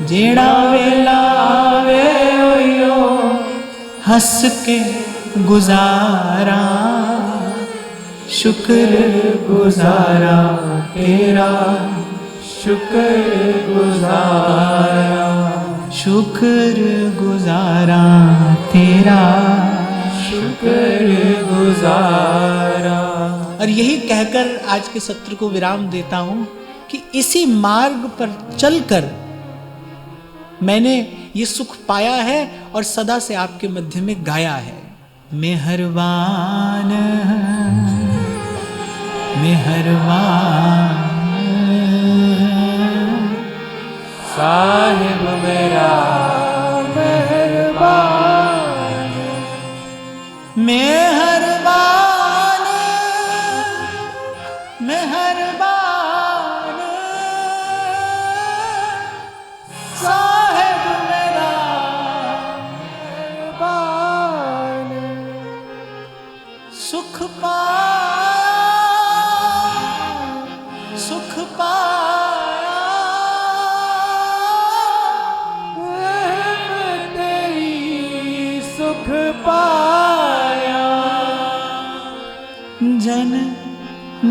जिड़ा वेला आवे ओयो, हंस के गुजारा, शुक्र गुजारा तेरा, शुक्र गुजारा, शुक्र गुजारा तेरा, शुक्र गुजारा। और यही कहकर आज के सत्र को विराम देता हूं कि इसी मार्ग पर चलकर मैंने ये सुख पाया है और सदा से आपके मध्य में गाया है। मेहरबान मेहरबान साहिब मेरा मेहरबान, मेहरबान मेहरबान साहिब मेरा मेहरबान। सुख पाया, सुख पाया, रहमत तेरी सुख पाया। जन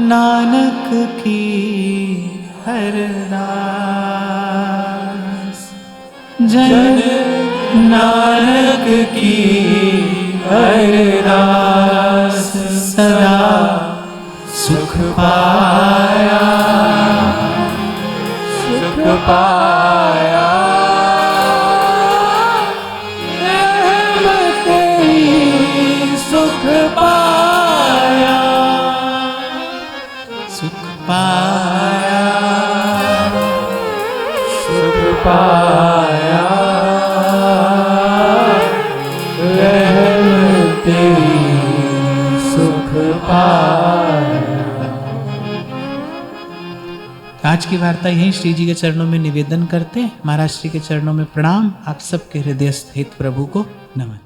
नानक की अरदास, जन नानक की अरदास, सदा सुख पाया, सुख पाया। रहमत तेरी सुख पाया। सुख पाया, सुख पाया, रहमत तेरी सुख पाया। आज की वार्ता यहीं श्री जी के चरणों में निवेदन करते हैं। महाराज श्री के चरणों में प्रणाम। आप सबके हृदयस्थ हित प्रभु को नमन।